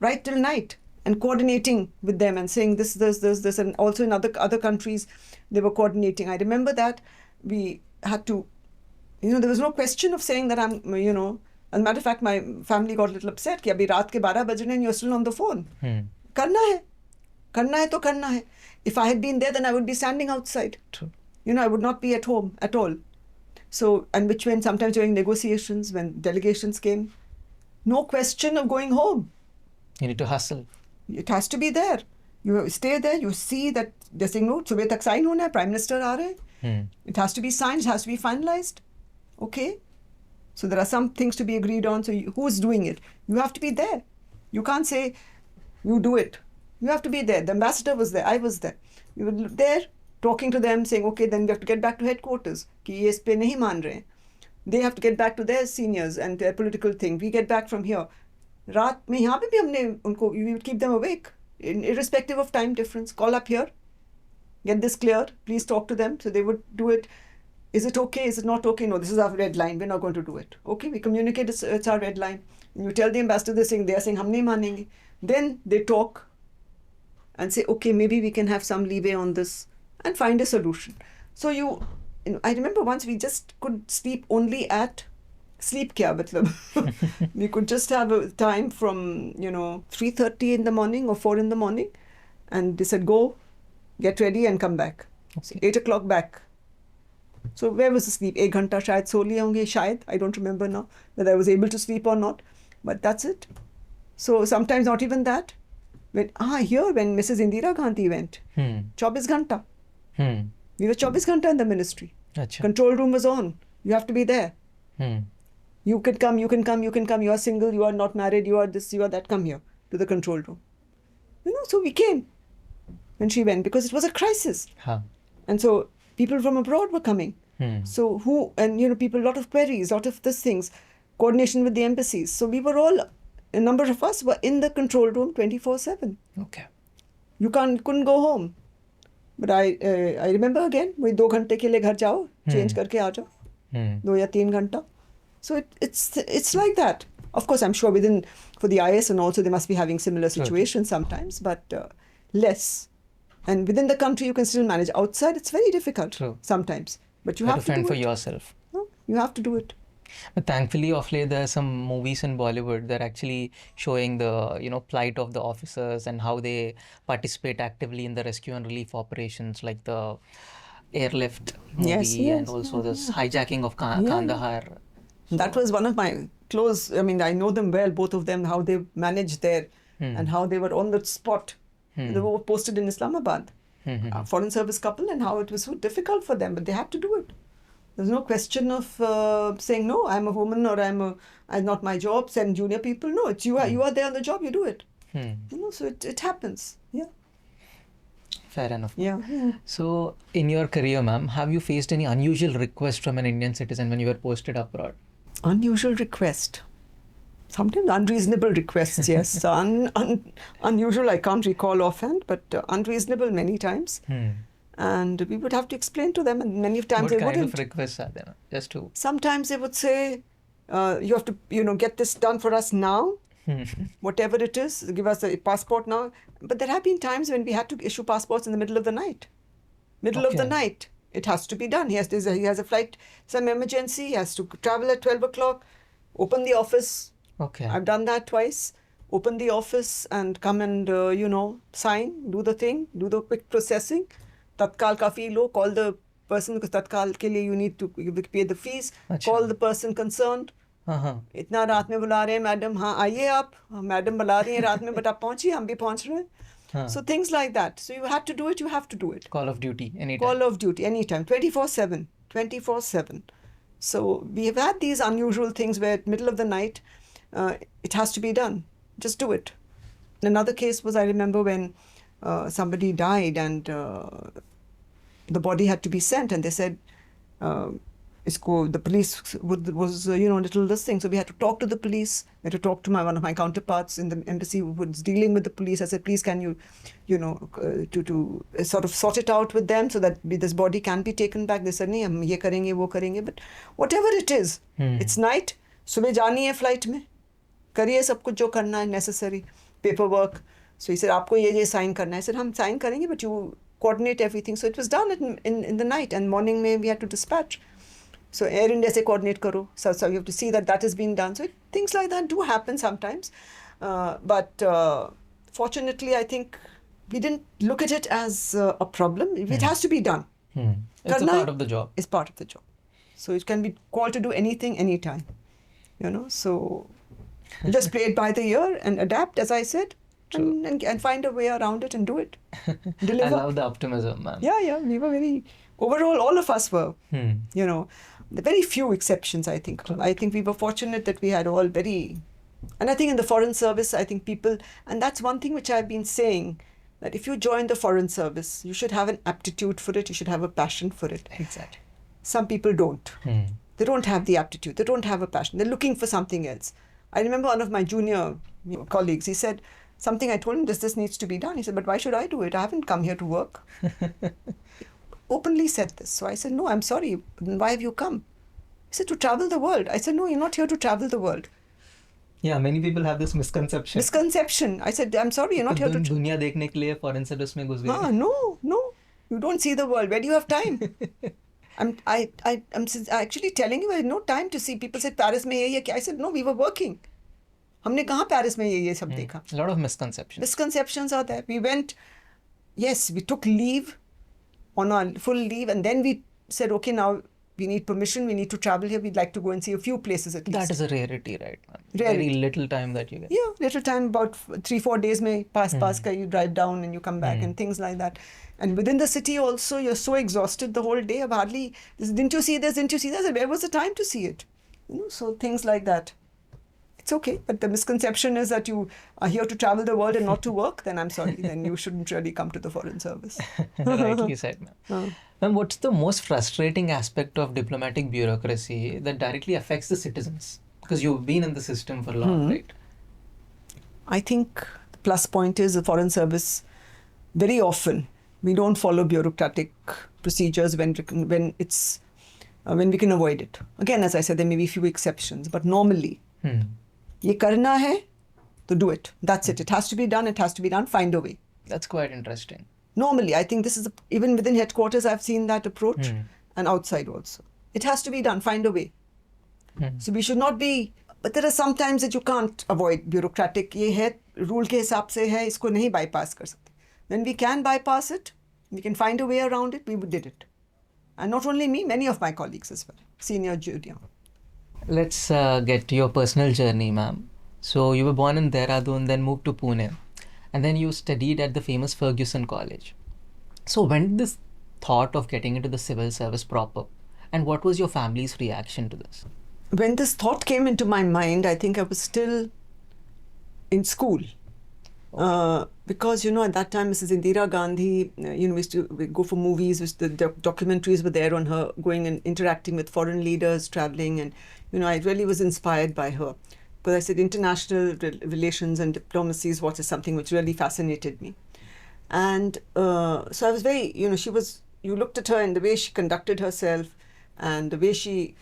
right till night and coordinating with them and saying this, and also in other countries they were coordinating. I remember that we had to, there was no question of saying that I'm, as a matter of fact, my family got a little upset कि अभी रात के 12 बज रहे हैं and you're still on the phone. करना है तो करना है. If I had been there, then I would be standing outside. True. I would not be at home at all. So, and which when sometimes during negotiations, when delegations came, no question of going home. You need to hustle. It has to be there. You stay there, you see that they're saying, no, सुबह तक sign होना है, Prime Minister आ रहे हैं. It has to be signed, it has to be finalized. Okay? So there are some things to be agreed on. So who's doing it? You have to be there. You can't say, you do it. You have to be there. The ambassador was there. I was there. We were there talking to them, saying, okay, then we have to get back to headquarters. कि ये इस पे नहीं मान रहे हैं. They have to get back to their seniors and their political thing. We get back from here. रात में यहाँ पे भी हमने उनको, we would keep them awake, irrespective of time difference. Call up here. Get this cleared. Please talk to them. So they would do it. Is it okay? Is it not okay? No, this is our red line. We're not going to do it. Okay, we communicate, it's our red line. And you tell the ambassador this thing, they are saying, hum nahi manenge. Then they talk and say, okay, maybe we can have some leeway on this and find a solution. So I remember once we just could sleep only at, sleep kya matlab? We could just have a time from, 3:30 in the morning or 4 in the morning. And they said, go, get ready and come back. Okay. So 8 o'clock back. So where was the sleep? 1 घंटा शायद सो लिया होंगे शायद. I don't remember now whether I was able to sleep or not. But that's it. So sometimes not even that. When Mrs. Indira Gandhi went, 24 घंटा. We were 24 घंटा in the ministry. Achha. Control room was on. You have to be there. You can come. You are single, you are not married, you are this, you are that. Come here to the control room. So we came when she went because it was a crisis. And so people from abroad were coming. So people, a lot of queries, a lot of these things, coordination with the embassies. So we were all, a number of us were in the control room 24/7. Okay. You couldn't go home. But I remember again, वही 2 घंटे के लिए घर जाओ, change करके आ जाओ, 2 या 3 घंटा. So it's like that. Of course, I'm sure for the IAS and also they must be having similar situations sometimes, but less. And within the country, you can still manage. Outside, it's very difficult sometimes. But you have to fend do for it. yourself. No, you have to do it. But thankfully, of late, there are some movies in Bollywood that are actually showing the, plight of the officers and how they participate actively in the rescue and relief operations, like the airlift Yes, movie and yes, also yeah, this yeah. hijacking of Yeah, yeah. Kandahar. That So, was one of my close, I mean, I know them well, both of them, how they managed there and hmm, how they were on the spot. They hmm, were posted in Islamabad, hmm, a foreign service couple, and how it was so difficult for them, but they had to do it. There's no question of saying, no, I'm a woman or I'm not my job, send junior people. No, it's you are there on the job, you do it. hmm. So it happens. Yeah. Fair enough, ma'am. Yeah. Yeah. So, in your career, ma'am, have you faced any unusual request from an Indian citizen when you were posted abroad? Unusual request. Sometimes unreasonable requests, yes. Unusual, I can't recall offhand, but unreasonable many times. Hmm. And we would have to explain to them, and many times What they kind wouldn't. of requests are there, ma'am? Just to. Sometimes they would say, you have to, get this done for us now, whatever it is, give us a passport now. But there have been times when we had to issue passports in the middle of the night. Middle of the Okay. night. It has to be done. He has a flight, some emergency, he has to travel at 12 o'clock, open the office. Okay. I've done that twice. Open the office and come and, sign, do the thing, do the quick processing. Tatkal ka fee lo, call the person, because Tatkal ke liye you need to pay the fees. Acha. Call the person concerned. Uh-huh. इतना रात में बुला रहे हैं madam, हाँ आइए आप, madam बुला रही हैं रात में, बट आप पहुंचिए, हम भी पहुंच रहे हैं. Huh. So things like that. So you had to do it, you have to do it. Call of duty, anytime. Call of duty, anytime, 24/7, 24/7. So we have had these unusual things where middle of the night, it has to be done. Just do it. Another case was, I remember when somebody died and the body had to be sent, and they said, the police was little this thing. So we had to talk to the police. We had to talk to one of my counterparts in the embassy who was dealing with the police. I said, please, can you, to sort of sort it out with them so that this body can be taken back. They said, nahi, hum ye karenge, wo karenge. But whatever it is, it's night. Subah jani hai flight mein. Kariye sab kuch jo karna hai necessary. Paperwork. So he said, aapko ye sign karna hai. I said, hum sign karenge, but you coordinate everything. So it was done in the night, and morning mein we had to dispatch. So Air India se coordinate karo. So you have to see that has been done. So things like that do happen sometimes. But fortunately, I think we didn't look at it as a problem. It has to be done. It's a part of the job. It's part of the job. So it can be called to do anything, anytime. So just play it by the ear and adapt, as I said, and find a way around it and do it. Deliver. I love the optimism, man. Yeah, we were overall, all of us were, the very few exceptions, I think. True. I think we were fortunate that we had all and I think in the foreign service, I think people, and that's one thing which I've been saying, that if you join the foreign service, you should have an aptitude for it, you should have a passion for it. Exactly. Some people don't. They don't have the aptitude, they don't have a passion, they're looking for something else. I remember one of my junior colleagues, he said, something I told him, this needs to be done. He said, but why should I do it? I haven't come here to work. Openly said this. So I said, no, I'm sorry. Why have you come? He said, to travel the world. I said, no, you're not here to travel the world. Yeah, many people have this misconception. I said, I'm sorry, you're not here to दुनिया देखने के लिए foreign service में घुस गए. No. You don't see the world. Where do you have time? I'm actually telling you, I had no time to see. People said, Paris में ये क्या? I said, no, we were working. हमने कहाँ Paris में ये सब देखा? A lot of misconceptions. Misconceptions are there. We went, yes, we took leave, on our full leave, and then we said, okay, now we need permission, we need to travel here, we'd like to go and see a few places at least. That is a rarity, right? Rarity. Very little time that you get. Yeah, little time, about 3-4 days may pass, you drive down and you come back and things like that. And within the city also, you're so exhausted the whole day, hardly, didn't you see this, didn't you see that? I said, where was the time to see it? So things like that. It's okay, but the misconception is that you are here to travel the world and not to work, then I'm sorry, then you shouldn't really come to the foreign service. Rightly said, ma'am. Ma'am, what's the most frustrating aspect of diplomatic bureaucracy that directly affects the citizens? Because you've been in the system for long, right? I think the plus point is the foreign service, very often, we don't follow bureaucratic procedures when we can avoid it. Again, as I said, there may be few exceptions, but normally, ये करना है, to do it. That's it. It has to be done, find a way. That's quite interesting. Normally, I think this is, even within headquarters, I've seen that approach, and outside also. It has to be done, find a way. So we should not be, but there are some times that you can't avoid. Bureaucratic ये है, rule के हिसाब से है, इसको नहीं bypass कर सकते. When we can bypass it, we can find a way around it, we did it. And not only me, many of my colleagues as well, senior, junior. Let's get to your personal journey, ma'am. So you were born in Dehradun, then moved to Pune, and then you studied at the famous Ferguson College. So when did this thought of getting into the civil service proper, and what was your family's reaction to this? When this thought came into my mind, I think I was still in school. Because, at that time, Mrs. Indira Gandhi, we used to go for movies, the documentaries were there on her, going and interacting with foreign leaders, traveling, and, I really was inspired by her. Because I said international relations and diplomacy is what is something which really fascinated me. And so I was very, you looked at her and the way she conducted herself and the way she,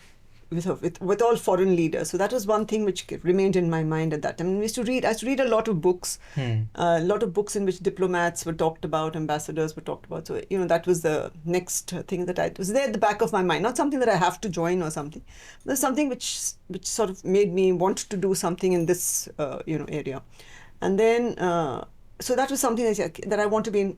with all foreign leaders. So that was one thing which remained in my mind at that time. I used to read a lot of books, a lot of books in which diplomats were talked about, ambassadors were talked about. So, that was the next thing that was there at the back of my mind. Not something that I have to join or something. There's something which sort of made me want to do something in this, area. And then, so that was something that I want to be in.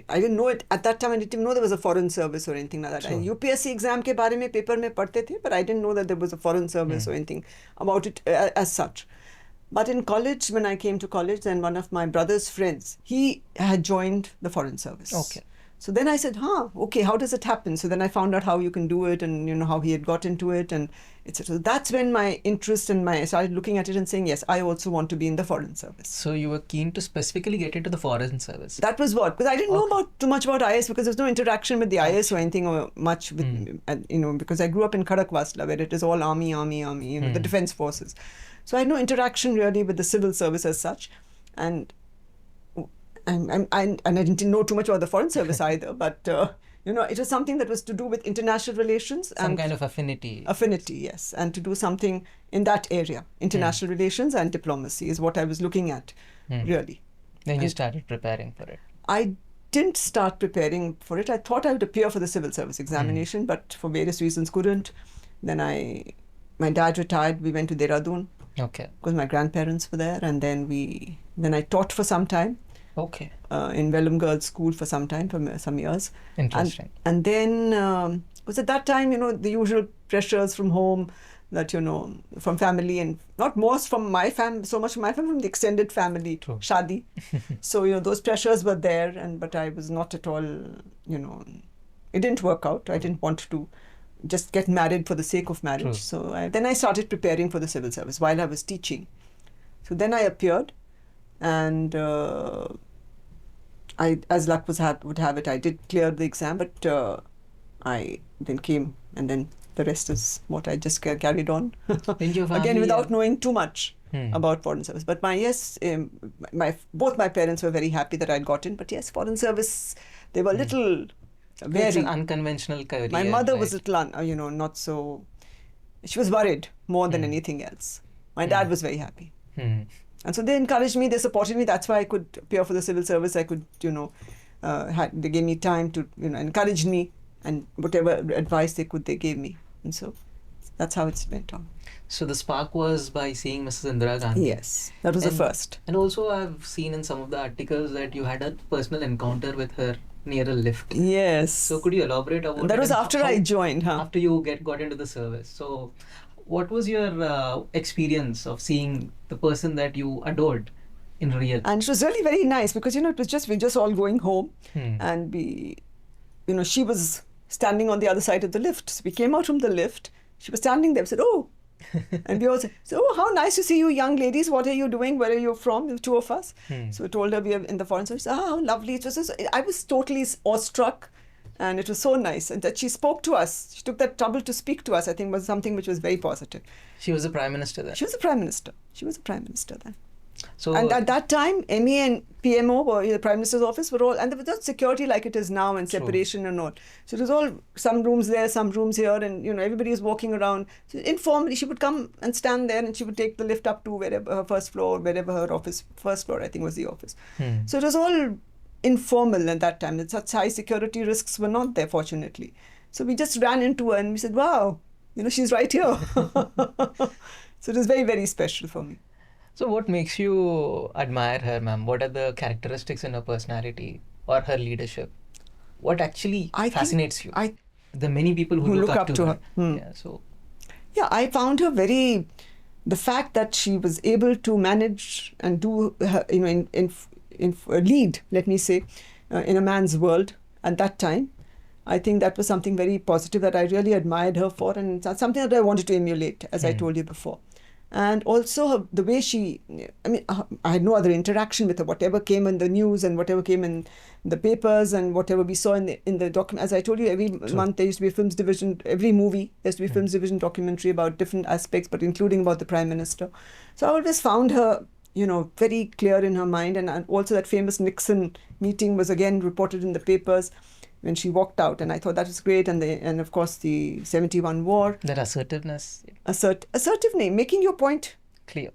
I didn't know it at that time. I didn't even know there was a foreign service or anything like that. Sure. UPSC exam के बारे में paper में पढ़ते थे, but I didn't know that there was a foreign service or anything about it as such. But in college, when I came to college, then one of my brother's friends, he had joined the foreign service. Okay. So then I said, okay, how does it happen? So then I found out how you can do it and, how he had got into it and etc. So that's when my interest and I started looking at it and saying, yes, I also want to be in the foreign service. So you were keen to specifically get into the foreign service? That was what? Because I didn't know too much about IAS because there's no interaction with the IAS or anything or much with, because I grew up in Khadakwasla where it is all army, the defense forces. So I had no interaction really with the civil service as such. And I didn't know too much about the foreign service either, but it was something that was to do with international relations. Some kind of affinity. Affinity, yes. And to do something in that area. International relations and diplomacy is what I was looking at, really. Then you started preparing for it. I didn't start preparing for it. I thought I would appear for the civil service examination, but for various reasons couldn't. Then my dad retired. We went to Dehradun. Okay. Because my grandparents were there. And then I taught for some time. Okay. In Vellum Girls School for some time, for some years. Interesting. And then, was at that time, the usual pressures from home, that, from family and not most from my family, so much from my family, from the extended family, True. Shadi. So, those pressures were there, but I was not at all, it didn't work out. I didn't want to just get married for the sake of marriage. True. So then I started preparing for the civil service while I was teaching. So then I appeared and as luck would have it, I did clear the exam, but I then came, and then the rest is what I just carried on. Again, without knowing too much about foreign service. But both my parents were very happy that I'd got in. But yes, foreign service, they were little very... It's an unconventional career. My mother was little, not so... She was worried more than anything else. My dad was very happy. And so they encouraged me, they supported me. That's why I could appear for the civil service. I could, they gave me time to, encourage me, and whatever advice they could, they gave me. And so that's how it's went on. So the spark was by seeing Mrs. Indira Gandhi. Yes, that was the first. And also I've seen in some of the articles that you had a personal encounter with her near a lift. Yes. So could you elaborate about that was after I joined, After you got into the service. So what was your experience of seeing the person that you adored in real? And it was really very nice because, it was we just all going home and she was standing on the other side of the lift. So we came out from the lift. She was standing there. We said, oh. And we all said, oh, how nice to see you young ladies. What are you doing? Where are you from? The two of us. So we told her we are in the foreign service. How lovely. I was totally awestruck. And it was so nice. And that she spoke to us. She took that trouble to speak to us, I think was something which was very positive. She was the Prime Minister then? She was the Prime Minister. She was the Prime Minister then. So, and at that time, ME and PMO, or the Prime Minister's office, were all, and there was not security like it is now and separation and all. So it was all, some rooms there, some rooms here, and everybody was walking around. So informally, she would come and stand there and she would take the lift up to wherever her first floor, wherever her office, first floor I think was the office. So it was all informal at that time. Such high security risks were not there, fortunately. So we just ran into her and we said, wow, she's right here. So it was very, very special for me. So what makes you admire her, ma'am? What are the characteristics in her personality or her leadership? What actually I think fascinates you? I The many people who look up to her. Yeah, so Yeah, I found her the fact that she was able to manage and do, lead, let me say, in a man's world at that time. I think that was something very positive that I really admired her for, and that's something that I wanted to emulate, as I told you before. And also the way I had no other interaction with her. Whatever came in the news and whatever came in the papers and whatever we saw in the document. As I told you, every month there used to be a films division, every movie, there used to be a films division documentary about different aspects, but including about the Prime Minister. So I always found her, very clear in her mind. And also that famous Nixon meeting was again reported in the papers when she walked out, and I thought that was great. And of course the 71 war. that assertiveness. Assertive name, making your point Clear.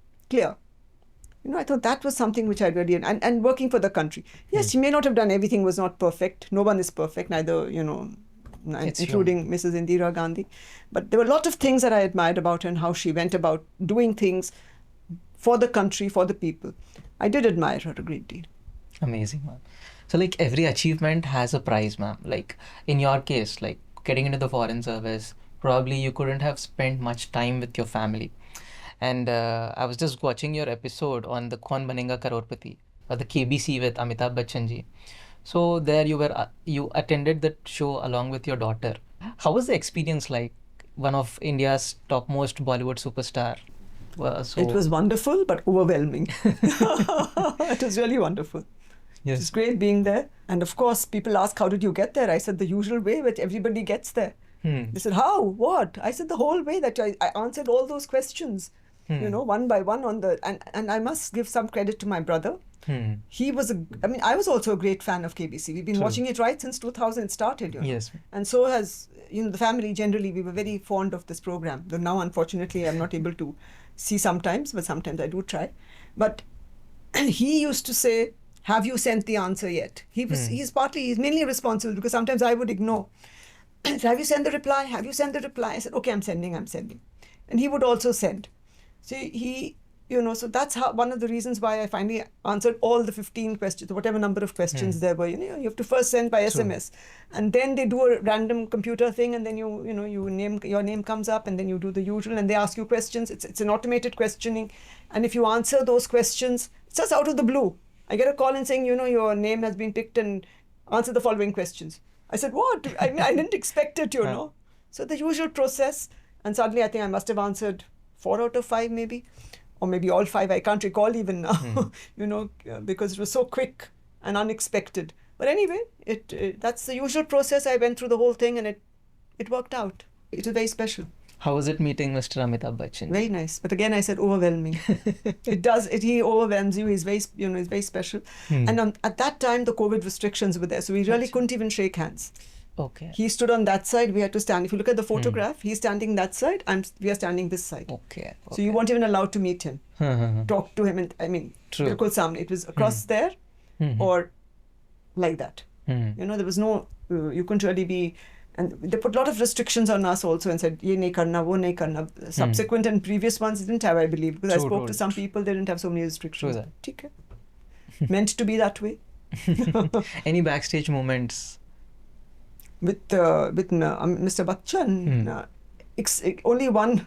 I thought that was something which I really, and working for the country. Yes, she may not have done everything, was not perfect. No one is perfect, neither, including Mrs. Indira Gandhi. But there were a lot of things that I admired about her and how she went about doing things for the country, for the people. I did admire her a great deal. Amazing, ma'am. So like every achievement has a price, ma'am. Like in your case, like getting into the foreign service, probably you couldn't have spent much time with your family. And I was just watching your episode on the Kaun Banega Crorepati, or the KBC with Amitabh Bachchan ji. So there you attended that show along with your daughter. How was the experience like? One of India's topmost Bollywood superstar. It was wonderful, but overwhelming. It was really wonderful. Yes. It was great being there. And of course, people ask, how did you get there? I said, the usual way which everybody gets there. They said, how? What? I said, the whole way that I answered all those questions, one by one and I must give some credit to my brother. He was I was also a great fan of KBC. We've been watching it right since 2000 it started. Yes. And so has, the family generally. We were very fond of this program. Though now, unfortunately, I'm not able to see sometimes, but sometimes I do try. But he used to say, have you sent the answer yet? He's mainly responsible because sometimes I would ignore. So, have you sent the reply? Have you sent the reply? I said, okay, I'm sending. And he would also send. So so that's one of the reasons why I finally answered all the 15 questions, whatever number of questions there were. You have to first send by SMS. And then they do a random computer thing, and then your name comes up, and then you do the usual, and they ask you questions. It's an automated questioning. And if you answer those questions, it's just out of the blue. I get a call and saying, your name has been picked and answer the following questions. I said, what? I didn't expect it, So the usual process, and suddenly I think I must have answered 4 out of 5 maybe, or maybe all 5. I can't recall even now, because it was so quick and unexpected. But anyway, that's the usual process. I went through the whole thing and it worked out. It was very special. How was it meeting Mr. Amitabh Bachchan? Very nice. But again, I said overwhelming. He overwhelms you. He's very, he's very special. And at that time, the COVID restrictions were there. So we really couldn't even shake hands. Okay. He stood on that side. We had to stand. If you look at the photograph, he's standing that side. We are standing this side. Okay. So you weren't even allowed to meet him, talk to him. And True. It was across there or like that. There was no, you couldn't really be. And they put a lot of restrictions on us also and said, ye nahi karna, wo nahi karna. Subsequent and previous ones didn't have, I believe, because I spoke to some people, they didn't have so many restrictions. Okay. Meant to be that way. Any backstage moments? With Mr. Bachan, only one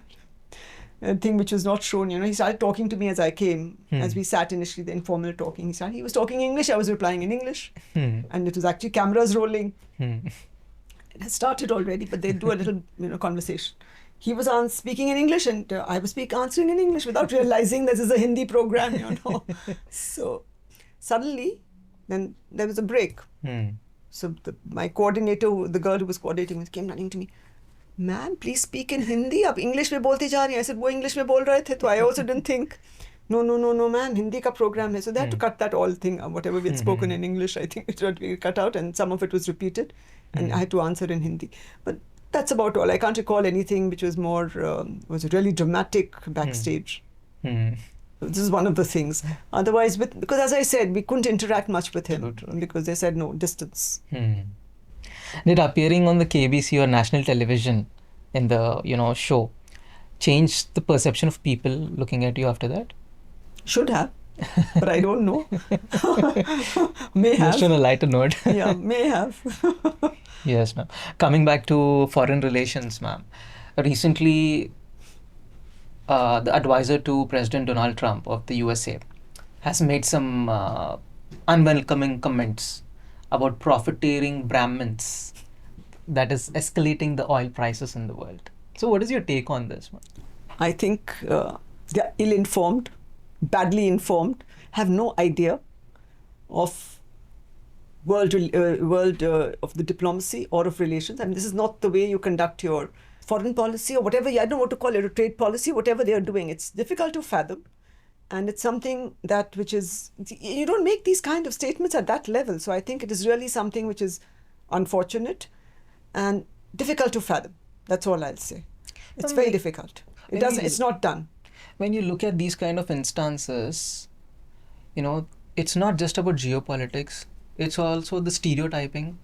thing which was not shown. He started talking to me as I came, as we sat initially, the informal talking. He was talking English, I was replying in English. And it was actually cameras rolling. It had started already, but they'd do a little conversation. He was speaking in English and I was answering in English without realizing this is a Hindi program, So suddenly, then there was a break. So my coordinator, the girl who was coordinating, came running to me. Ma'am, please speak in Hindi. Ab English mein bolte ja rahi hain. I said, wo English mein bol rahe the? So I also didn't think. No, ma'am, Hindi ka program hai. So they had to cut that all thing, whatever we had spoken in English, I think it had to be cut out, and some of it was repeated, and I had to answer in Hindi. But that's about all. I can't recall anything which was more, was really dramatic backstage. This is one of the things. Otherwise, because as I said, we couldn't interact much with him because they said no, distance. Did appearing on the KBC or national television in the show changed the perception of people looking at you after that? Should have, but I don't know. May have. Just on a lighter note. Yeah, may have. Yes, ma'am. Coming back to foreign relations, ma'am. Recently, the advisor to President Donald Trump of the USA has made some unwelcoming comments about profiteering Brahmins that is escalating the oil prices in the world. So, what is your take on this, ma'am? I think they're ill-informed, badly informed, have no idea of world of the diplomacy or of relations. I mean, this is not the way you conduct your foreign policy or whatever. I don't know what to call it, a trade policy, whatever they are doing. It's difficult to fathom, and it's something that which is, you don't make these kind of statements at that level. So I think it is really something which is unfortunate and difficult to fathom. That's all I'll say. It's very difficult. It's not done. When you look at these kind of instances, it's not just about geopolitics, it's also the stereotyping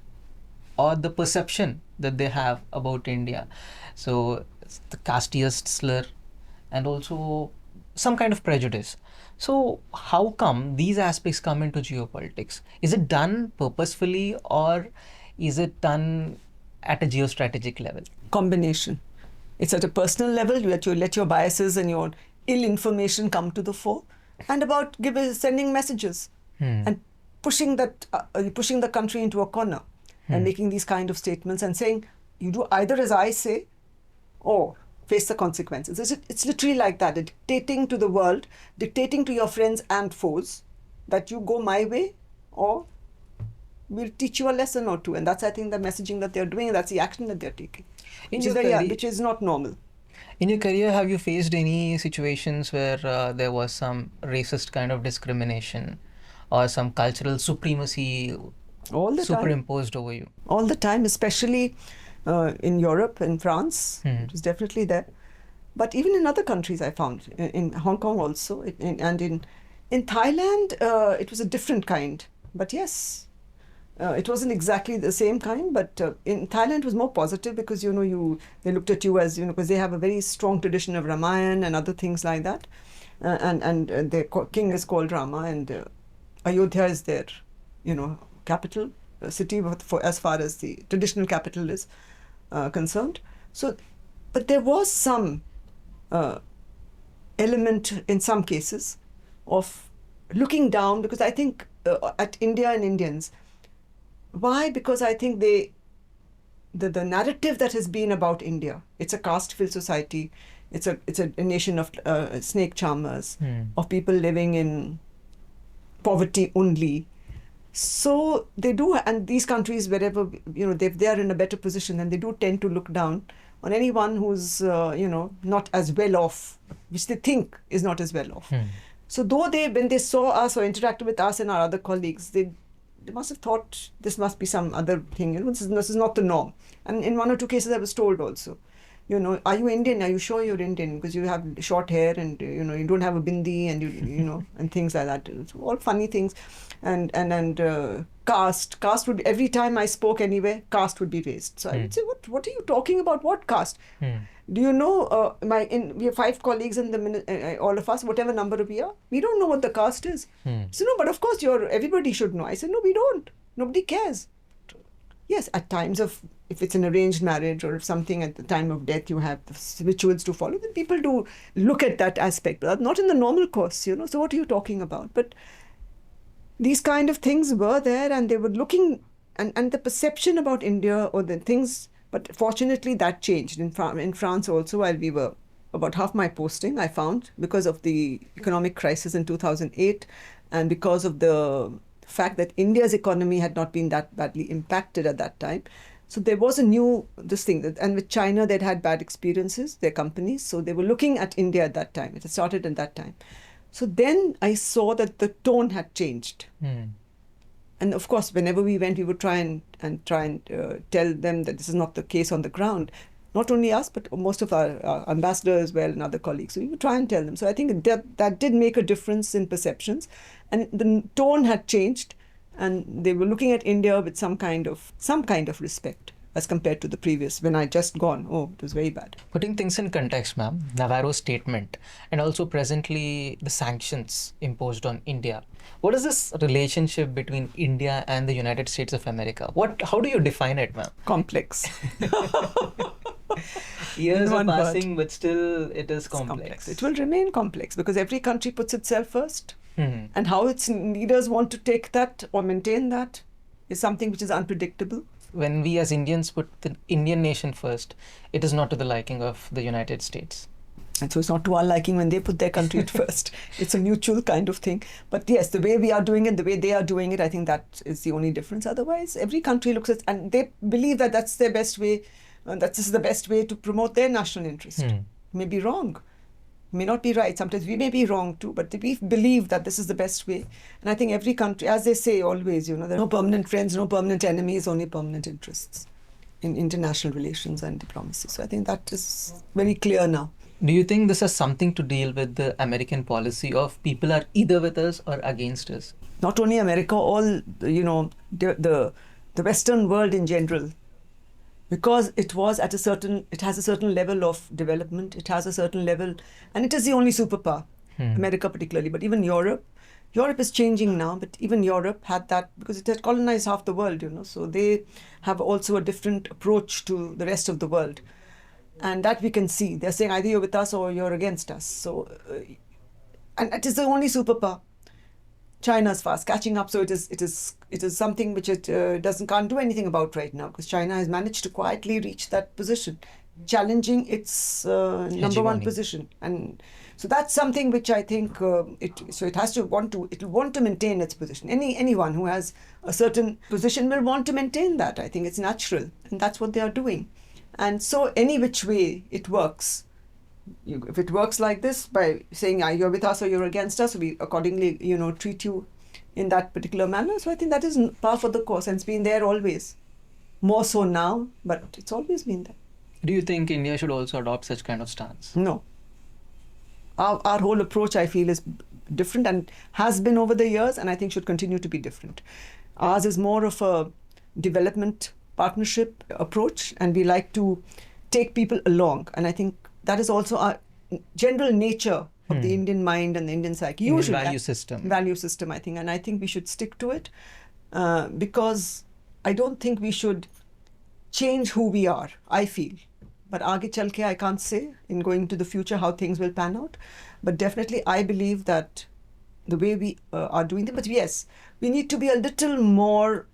or the perception that they have about India. So it's the casteist slur and also some kind of prejudice. So how come these aspects come into geopolitics? Is it done purposefully or is it done at a geostrategic level? Combination. It's at a personal level that you let your biases and your ill information come to the fore, and about sending messages and pushing the country into a corner and making these kind of statements and saying, you do either as I say or face the consequences. It's literally like that, dictating to the world, dictating to your friends and foes that you go my way or we'll teach you a lesson or two. And that's, I think, the messaging that they're doing, that's the action that they're taking, which is not normal. In your career, have you faced any situations where there was some racist kind of discrimination or some cultural supremacy superimposed over you? All the time, especially in Europe, in France, it was definitely there. But even in other countries, I found, in Hong Kong also, and in Thailand, it was a different kind. But yes, it wasn't exactly the same kind, but in Thailand it was more positive because they looked at you as because they have a very strong tradition of Ramayana and other things like that, and their king is called Rama, and Ayodhya is their capital city for as far as the traditional capital is concerned. So, but there was some element in some cases of looking down, because I think at India and Indians. Why? Because I think the narrative that has been about India, it's a caste-filled society, it's a nation of snake charmers, of people living in poverty only. So they do, and these countries, wherever they are in a better position, and they do tend to look down on anyone who's not as well off, which they think is not as well off. So though when they saw us or interacted with us and our other colleagues, they must have thought this must be some other thing. This is not the norm. And in one or two cases, I was told also, are you Indian? Are you sure you're Indian? Because you have short hair and you don't have a bindi and and things like that. It's all funny things, and caste would, every time I spoke anywhere, caste would be raised. So I would say, what are you talking about? What caste? Do you know, we have 5 colleagues in the all of us, whatever number we are, we don't know what the caste is. So no, but of course everybody should know. I said, no, we don't. Nobody cares. Yes, at times if it's an arranged marriage or if something at the time of death you have the rituals to follow, then people do look at that aspect, but not in the normal course, So what are you talking about? But these kind of things were there, and they were looking, and the perception about India or the things. But fortunately, that changed in France also. While we were about half my posting, I found, because of the economic crisis in 2008, and because of the fact that India's economy had not been that badly impacted at that time. So there was a new thing, and with China they'd had bad experiences, their companies. So they were looking at India at that time. It had started at that time. So then I saw that the tone had changed. And of course, whenever we went, we would try and tell them that this is not the case on the ground. Not only us, but most of our ambassadors as well and other colleagues. So we would try and tell them. So I think that did make a difference in perceptions. And the tone had changed. And they were looking at India with some kind of respect. as compared to the previous. When I just gone, oh, it was very bad. Putting things in context, ma'am, Navarro's statement and also presently the sanctions imposed on India. What is this relationship between India and the United States of America? How do you define it, ma'am? Complex. Years In are one word. passing, but still it is It's complex. It will remain complex because every country puts itself first. Hmm. And how its leaders want to take that or maintain that is something which is unpredictable. When we as Indians put the Indian nation first, it is not to the liking of the United States. And so it's not to our liking when they put their country at first. It's a mutual kind of thing. But yes, the way we are doing it, the way they are doing it, I think that is the only difference. Otherwise, every country looks at, and they believe that that's their best way, that this is the best way to promote their national interest. May be wrong, may not be right. Sometimes we may be wrong too, but we believe that this is the best way. And I think every country, as they say always, there are no permanent friends, no permanent enemies, only permanent interests in international relations and diplomacy. So I think that is very clear now. Do you think this has something to deal with the American policy of people are either with us or against us? Not only America, all, the Western world in general. Because it has a certain level of development, it has a certain level, and it is the only superpower, America particularly, but even Europe is changing now, but even Europe had that because it had colonized half the world, so they have also a different approach to the rest of the world. And that we can see. They're saying either you're with us or you're against us. So, and it is the only superpower. China's fast catching up, so it is something which it can't do anything about right now because China has managed to quietly reach that position, challenging its number one position, and so that's something which I think it will want to maintain its position. Anyone who has a certain position will want to maintain that. I think it's natural, and that's what they are doing, and so any which way it works. If it works like this, by saying you're with us or you're against us, we accordingly, treat you in that particular manner. So I think that is par for the course, and it's been there always. More so now, but it's always been there. Do you think India should also adopt such kind of stance? No. Our whole approach, I feel, is different and has been over the years, and I think should continue to be different. Ours is more of a development partnership approach, and we like to take people along, and I think that is also our general nature of the Indian mind and the Indian psyche. Usually, value system, I think. And I think we should stick to it because I don't think we should change who we are, I feel. But aage chal ke, I can't say in going to the future how things will pan out. But definitely, I believe that the way we are doing it, but yes, we need to be a little more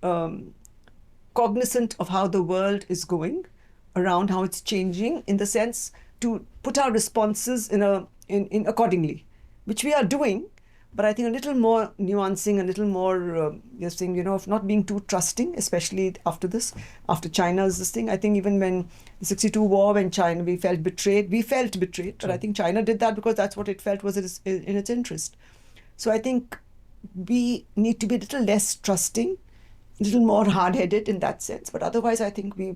cognizant of how the world is going around, how it's changing, in the sense to put our responses in accordingly, which we are doing, but I think a little more nuancing, a little more of not being too trusting, especially after China's this thing. I think even when the 62 war, when China, we felt betrayed, but I think China did that because that's what it felt was in its interest. So I think we need to be a little less trusting, a little more hard-headed in that sense, but otherwise I think we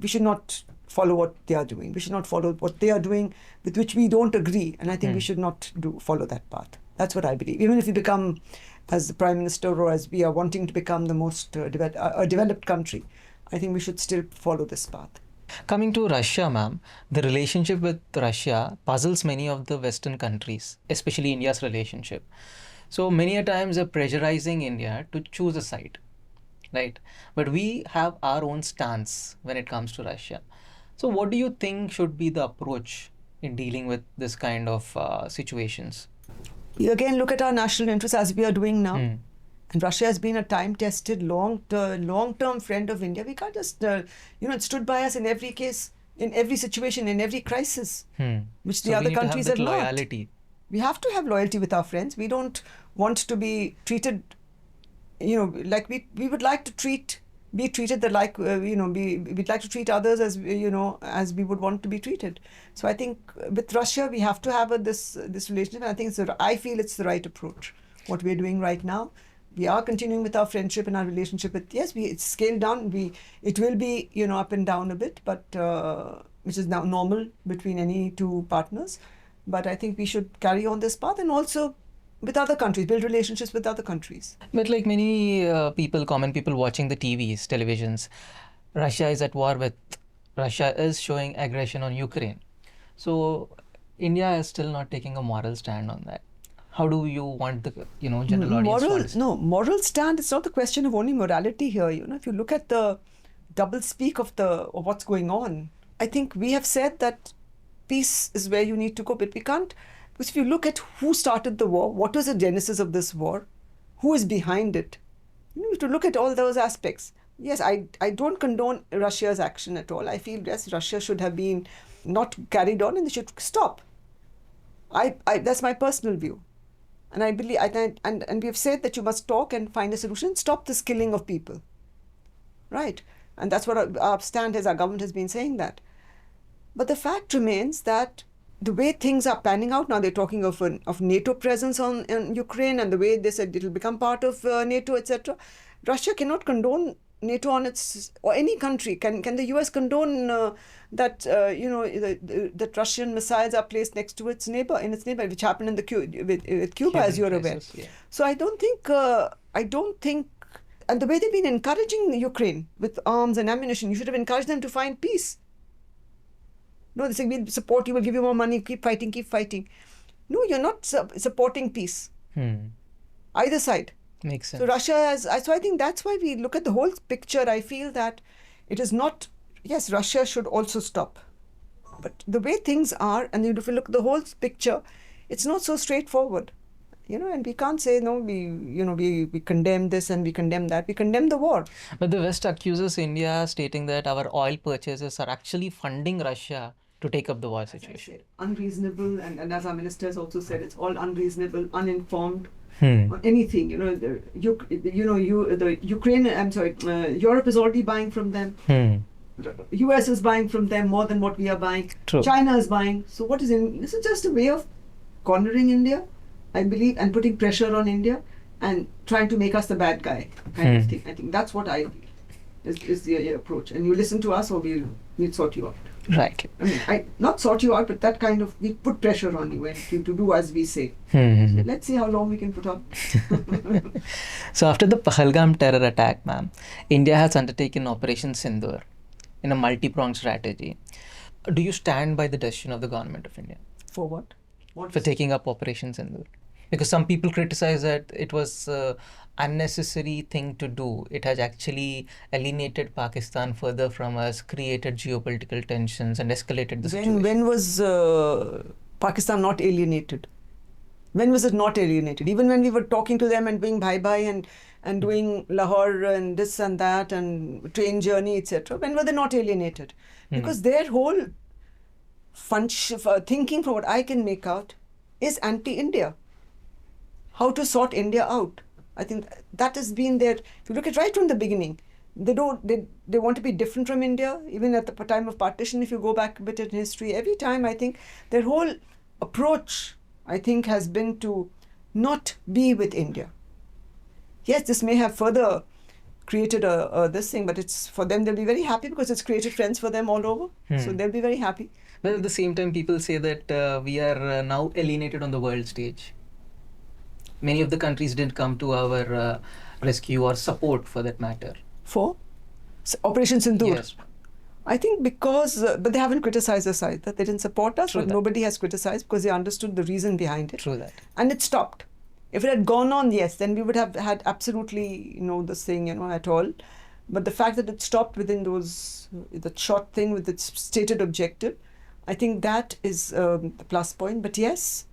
should not follow what they are doing. We should not follow what they are doing with which we don't agree. And I think we should not follow that path. That's what I believe. Even if we become, as the Prime Minister or as we are wanting to become the most developed country, I think we should still follow this path. Coming to Russia, ma'am, the relationship with Russia puzzles many of the Western countries, especially India's relationship. So many a times they're pressurizing India to choose a side, right? But we have our own stance when it comes to Russia. So what do you think should be the approach in dealing with this kind of situations? You again look at our national interests as we are doing now. And Russia has been a time-tested, long-term friend of India. We can't just, it stood by us in every case, in every situation, in every crisis, which the other countries have not. Loyalty. We have to have loyalty with our friends. We don't want to be treated, like we would like to be treated like, we'd like to treat others as, as we would want to be treated. So I think with Russia, we have to have this relationship. And I think I feel it's the right approach, what we're doing right now. We are continuing with our friendship and our relationship. It's scaled down. It will be, up and down a bit, but which is now normal between any two partners. But I think we should carry on this path and also with other countries, build relationships with other countries. But like many common people watching the televisions, Russia is at war with, Russia is showing aggression on Ukraine. So India is still not taking a moral stand on that. How do you want the general audience to understand? Moral stand. It's not the question of only morality here. If you look at the double speak of what's going on, I think we have said that peace is where you need to go, but we can't. Because if you look at who started the war, what was the genesis of this war, who is behind it, you have to look at all those aspects. Yes, I don't condone Russia's action at all. I feel, yes, Russia should have been not carried on and they should stop. That's my personal view. And I believe, and we have said that you must talk and find a solution, stop this killing of people. Right? And that's what our stand is, our government has been saying that. But the fact remains that the way things are panning out now, they're talking of NATO presence in Ukraine, and the way they said it will become part of NATO, etc. Russia cannot condone NATO on its, or any country. Can the US condone that that Russian missiles are placed next to its neighbor, which happened with Cuba, Cuban as you're aware. crisis, yeah. So I don't think, and the way they've been encouraging Ukraine with arms and ammunition, you should have encouraged them to find peace. No, they say, we'll support you, we'll give you more money, keep fighting, keep fighting. No, you're not supporting peace. Either side. Makes sense. So Russia has, so I think that's why we look at the whole picture. I feel that it is not, yes, Russia should also stop. But the way things are, and if you look at the whole picture, it's not so straightforward. And we can't say, no, we condemn this and we condemn that. We condemn the war. But the West accuses India, stating that our oil purchases are actually funding Russia to take up the war situation. Unreasonable, and as our minister has also said, it's all unreasonable, uninformed. On anything, the Ukraine, Europe is already buying from them. US is buying from them more than what we are buying. True. China is buying. So this is just a way of cornering India, I believe, and putting pressure on India and trying to make us the bad guy kind of thing. I think that's what I feel is the approach. And you listen to us, or we'll sort you out. Right. I mean, not sort you out, but that kind of, we put pressure on you to do as we say. So let's see how long we can put on. So after the Pahalgam terror attack, ma'am, India has undertaken Operation Sindhoor in a multi-pronged strategy. Do you stand by the decision of the government of India? For what? For taking up Operation Sindhoor? Because some people criticize that it was unnecessary thing to do. It has actually alienated Pakistan further from us, created geopolitical tensions and escalated the situation. When was Pakistan not alienated? When was it not alienated? Even when we were talking to them and doing bye-bye and doing Lahore and this and that and train journey, etc. When were they not alienated? Because their whole thinking, from what I can make out, is anti-India. How to sort India out. I think that has been their, if you look at right from the beginning, they want to be different from India. Even at the time of partition, if you go back a bit in history, every time I think their whole approach, I think, has been to not be with India. Yes, this may have further created this thing, but it's for them, they'll be very happy because it's created friends for them all over. So they'll be very happy. But at the same time, people say that we are now alienated on the world stage. Many of the countries didn't come to our rescue or support, for that matter. For Operation Sindhoor? Yes. I think because, but they haven't criticized us either. They didn't support us, True but that. nobody has criticized because they understood the reason behind it. True that. And it stopped. If it had gone on, yes, then we would have had absolutely, this thing, at all. But the fact that it stopped within the short thing with its stated objective, I think that is the plus point. But yes,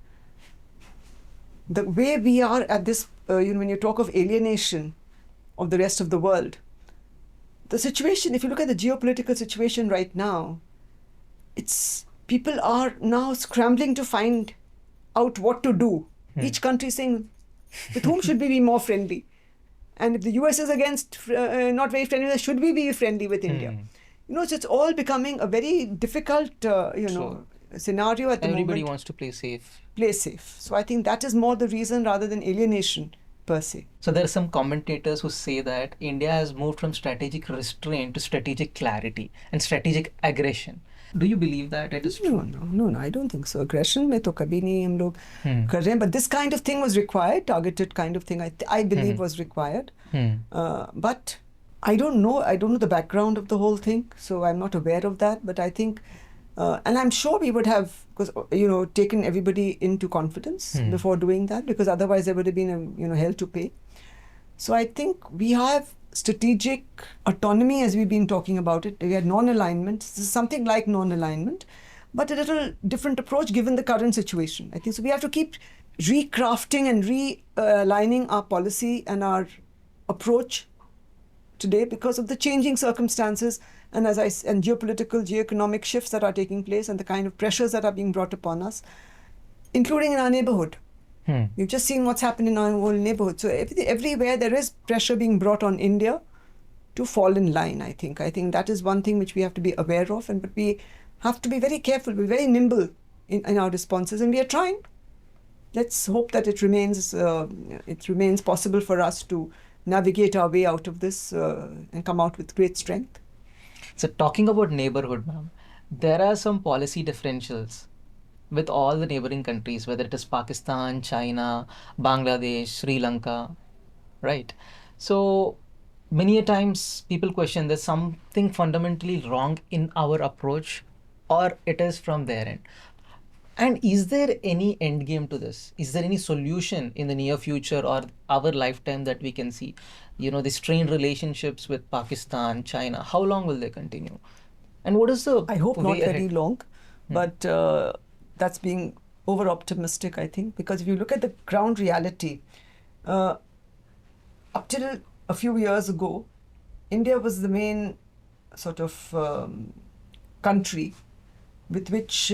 the way we are at this, when you talk of alienation of the rest of the world, the situation, if you look at the geopolitical situation right now, people are now scrambling to find out what to do. Each country saying, with whom should we be more friendly? And if the US is against, not very friendly, should we be friendly with India? So it's all becoming a very difficult, scenario at the moment. Everybody wants to play safe. Play safe. So I think that is more the reason rather than alienation per se. So there are some commentators who say that India has moved from strategic restraint to strategic clarity and strategic aggression. Do you believe that it is true? No, I don't think so. Aggression mein to kabhi nahi hum log kar rahe hain, but this kind of thing was required, targeted kind of thing I believe was required. But I don't know. I don't know the background of the whole thing, so I'm not aware of that. But I think, and I'm sure we would have, because taken everybody into confidence before doing that, because otherwise there would have been hell to pay. So I think we have strategic autonomy, as we've been talking about it. We had non-alignment. This is something like non-alignment, but a little different approach given the current situation. I think so. We have to keep recrafting and realigning our policy and our approach today because of the changing circumstances and geopolitical, geoeconomic shifts that are taking place and the kind of pressures that are being brought upon us, including in our neighborhood. We've just seen what's happened in our own neighborhood. So everywhere there is pressure being brought on India to fall in line, I think. I think that is one thing which we have to be aware of, but we have to be very careful, be very nimble in our responses, and we are trying. Let's hope that it remains possible for us to navigate our way out of this and come out with great strength. So talking about neighborhood, ma'am, there are some policy differentials with all the neighboring countries, whether it is Pakistan, China, Bangladesh, Sri Lanka, right? So many a times people question there's something fundamentally wrong in our approach, or it is from their end. And is there any end game to this? Is there any solution in the near future or our lifetime that we can see? The strained relationships with Pakistan, China, how long will they continue? And what is the I hope not way very ahead? long, but that's being over optimistic, I think, because if you look at the ground reality, up till a few years ago, India was the main sort of country with which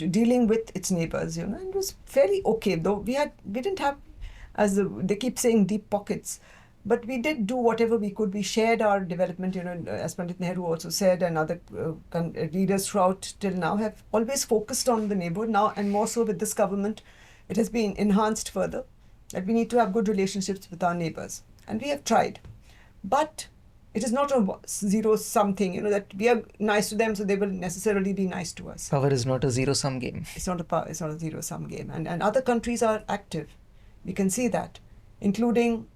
dealing with its neighbors, and it was fairly okay. Though we didn't have, they keep saying, deep pockets, but we did do whatever we could. We shared our development, as Pandit Nehru also said, and other leaders throughout till now have always focused on the neighborhood. Now, and more so with this government, it has been enhanced further that we need to have good relationships with our neighbors, and we have tried, but it is not a zero-sum thing, that we are nice to them, so they will necessarily be nice to us. Power is not a zero-sum game. It's not a zero-sum game. And other countries are active. We can see that, including,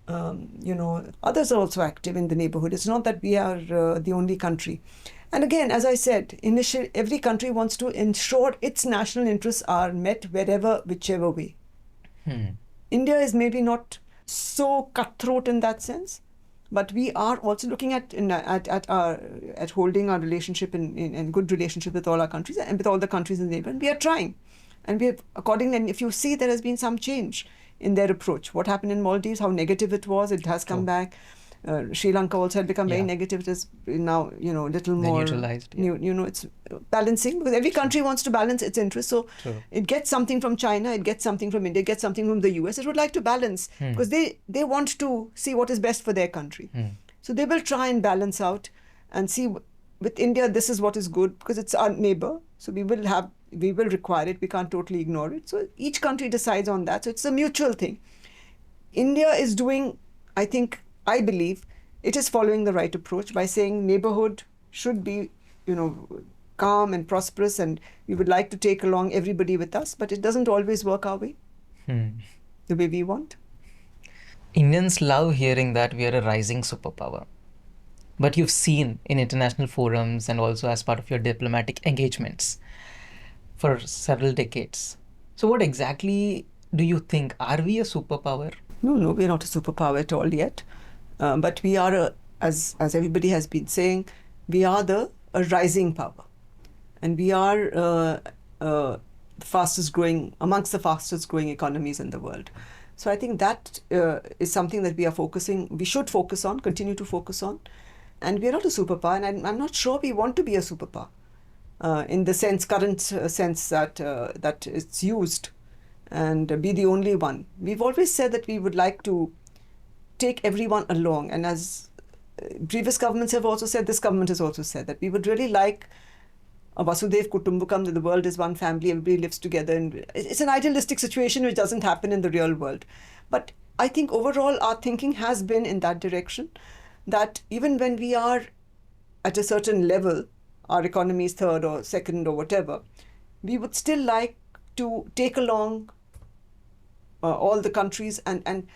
others are also active in the neighborhood. It's not that we are the only country. And again, as I said, initially, every country wants to ensure its national interests are met whichever way. India is maybe not so cutthroat in that sense, but we are also looking at holding our relationship in good relationship with all our countries and with all the countries in the neighborhood. We are trying, and we have accordingly. And if you see, there has been some change in their approach. What happened in Maldives? How negative it was. It has come back. Sri Lanka also had become very negative. It is now little more neutralized. It's balancing, because every country wants to balance its interests. So it gets something from China, it gets something from India, it gets something from the US. It would like to balance because they want to see what is best for their country. So they will try and balance out and see. With India, this is what is good because it's our neighbor. So we will require it. We can't totally ignore it. So each country decides on that. So it's a mutual thing. India is doing, I believe, it is following the right approach by saying neighborhood should be, calm and prosperous, and we would like to take along everybody with us, but it doesn't always work our way, the way we want. Indians love hearing that we are a rising superpower. But you've seen in international forums and also as part of your diplomatic engagements for several decades. So what exactly do you think? Are we a superpower? No, we're not a superpower at all yet. But we are, as everybody has been saying, we are a rising power. And we are amongst the fastest growing economies in the world. So I think that is something that we should focus on, continue to focus on. And we are not a superpower, and I'm not sure we want to be a superpower in the current sense that it's used and be the only one. We've always said that we would like to take everyone along, and as previous governments have also said, this government has also said that we would really like a Vasudev Kutumbakam, that the world is one family, everybody lives together, and it's an idealistic situation which doesn't happen in the real world. But I think overall our thinking has been in that direction, that even when we are at a certain level, our economy is third or second or whatever, we would still like to take along all the countries and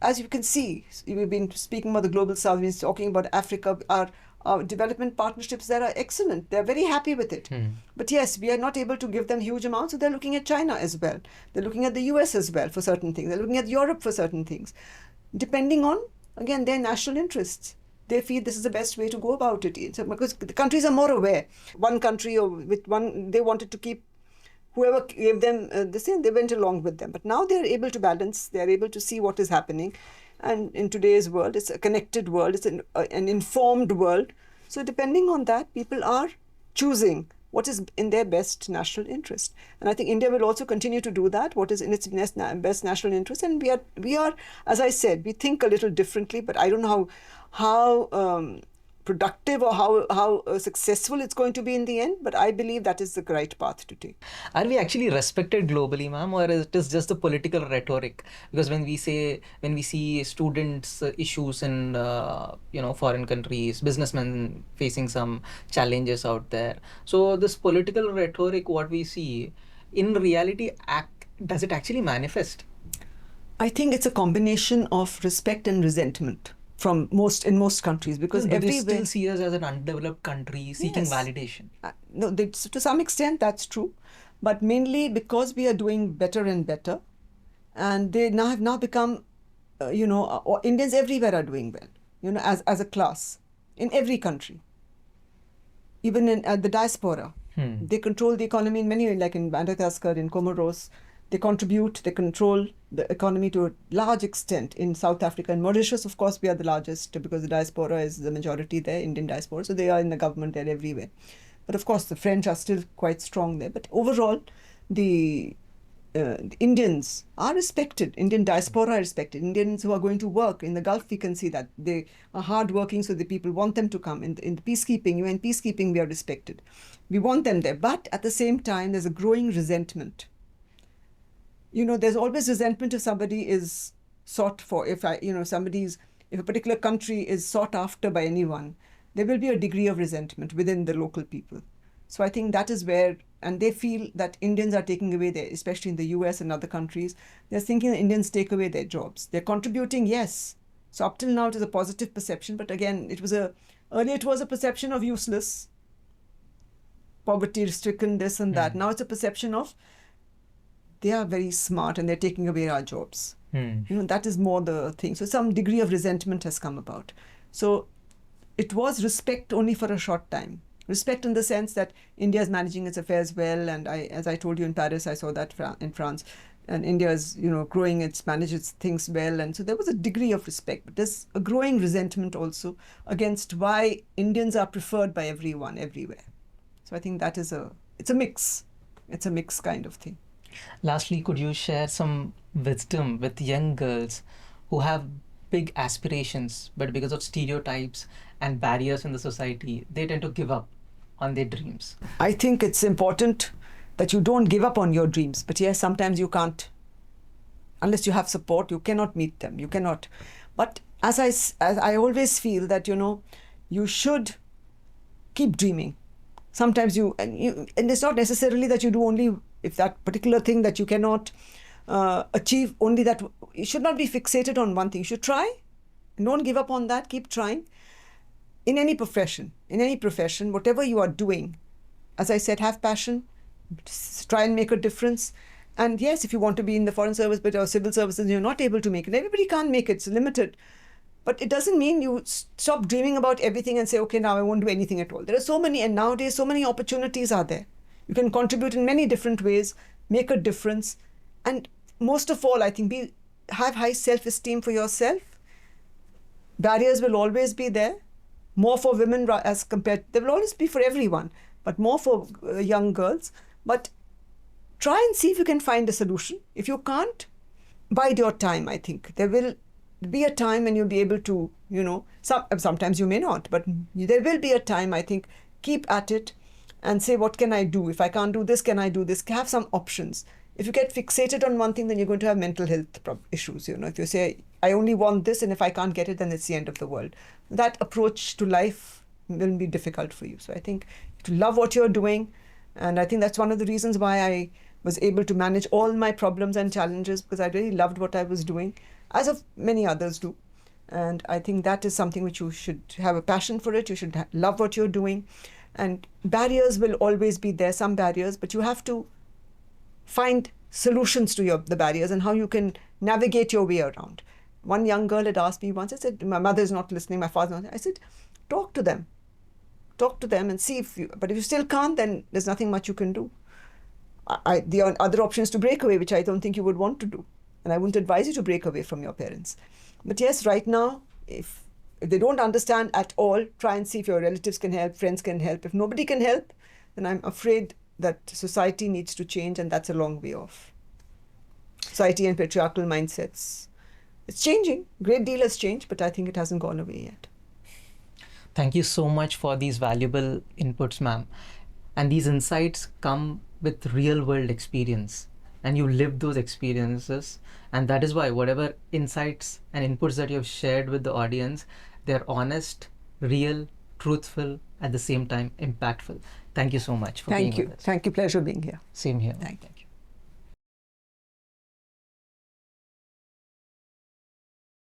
as you can see, we've been speaking about the global south, we've been talking about Africa, our development partnerships there are excellent. They're very happy with it. But yes, we are not able to give them huge amounts, so they're looking at China as well. They're looking at the US as well for certain things. They're looking at Europe for certain things, depending on, again, their national interests. They feel this is the best way to go about it. So, because the countries are more aware. One country, or with one, they wanted to keep whoever gave them the same, they went along with them. But now they're able to balance, they're able to see what is happening. And in today's world, it's a connected world, it's an informed world. So depending on that, people are choosing what is in their best national interest. And I think India will also continue to do that, what is in its best national interest. And we are, as I said, we think a little differently, but I don't know how productive or how successful it's going to be in the end, but I believe that is the right path to take. Are we actually respected globally, ma'am, or is it just the political rhetoric? Because when we see students' issues in foreign countries, businessmen facing some challenges out there, so this political rhetoric, what we see in reality, does it actually manifest? I think it's a combination of respect and resentment in most countries, because they still see us as an undeveloped country seeking Yes. validation. No, to some extent that's true, but mainly because we are doing better and better, and they have now become, Indians everywhere are doing well, as a class in every country, even at the diaspora. They control the economy in many ways, like in Madagascar, in Comoros. They control the economy to a large extent in South Africa. And Mauritius, of course, we are the largest because the diaspora is the majority there, Indian diaspora. So they are in the government there everywhere. But of course, the French are still quite strong there. But overall, the Indians are respected. Indian diaspora are respected. Indians who are going to work in the Gulf, we can see that. They are hardworking, so the people want them to come. In the peacekeeping, UN peacekeeping, we are respected. We want them there. But at the same time, there's a growing resentment. There's always resentment if somebody is sought for. If a particular country is sought after by anyone, there will be a degree of resentment within the local people. So I think that is where, and they feel that Indians are taking away their, especially in the US and other countries, they're thinking that Indians take away their jobs. They're contributing, yes. So up till now it is a positive perception, but again, earlier it was a perception of useless, poverty-stricken, this and that. Now it's a perception of they are very smart and they're taking away our jobs. That is more the thing. So some degree of resentment has come about. So it was respect only for a short time. Respect in the sense that India is managing its affairs well, and as I told you in Paris, I saw that in France, and India is growing, manages things well, and so there was a degree of respect. But there's a growing resentment also against why Indians are preferred by everyone everywhere. So I think that is it's a mix. It's a mix kind of thing. Lastly, could you share some wisdom with young girls who have big aspirations, but because of stereotypes and barriers in the society, they tend to give up on their dreams? I think it's important that you don't give up on your dreams. But yes, sometimes you can't. Unless you have support, you cannot meet them. You cannot. But as I always feel that, you should keep dreaming. Sometimes and it's not necessarily that you do only if that particular thing that you cannot achieve, only that. You should not be fixated on one thing. You should try. And don't give up on that. Keep trying. In any profession, whatever you are doing, as I said, have passion, try and make a difference. And yes, if you want to be in the foreign service or civil services, you're not able to make it. Everybody can't make it. It's limited. But it doesn't mean you stop dreaming about everything and say, okay, now I won't do anything at all. There are so many, and nowadays so many opportunities are there. You can contribute in many different ways, make a difference. And most of all, I think, have high self-esteem for yourself. Barriers will always be there. More for women as compared, there will always be for everyone, but more for young girls. But try and see if you can find a solution. If you can't, bide your time, I think. There will be a time when you'll be able to, sometimes you may not, but there will be a time, I think. Keep at it and say, what can I do? If I can't do this, can I do this? Have some options. If you get fixated on one thing, then you're going to have mental health issues. If you say, I only want this, and if I can't get it, then it's the end of the world. That approach to life will be difficult for you. So I think to love what you're doing, and I think that's one of the reasons why I was able to manage all my problems and challenges, because I really loved what I was doing. as of many others do. And I think that is something which you should have a passion for it. You should love what you're doing. And barriers will always be there, some barriers, but you have to find solutions to the barriers and how you can navigate your way around. One young girl had asked me once, I said, my mother is not listening, my father is not. I said, talk to them. Talk to them and see but if you still can't, then there's nothing much you can do. The other option is to break away, which I don't think you would want to do. And I wouldn't advise you to break away from your parents. But yes, right now, if they don't understand at all, try and see if your relatives can help, friends can help. If nobody can help, then I'm afraid that society needs to change, and that's a long way off. Society and patriarchal mindsets. It's changing. Great deal has changed, but I think it hasn't gone away yet. Thank you so much for these valuable inputs, ma'am. And these insights come with real world experience. And you live those experiences. And that is why whatever insights and inputs that you have shared with the audience, they're honest, real, truthful, at the same time impactful. Thank you so much for being with us. Thank you. Pleasure being here. Same here. Thank you.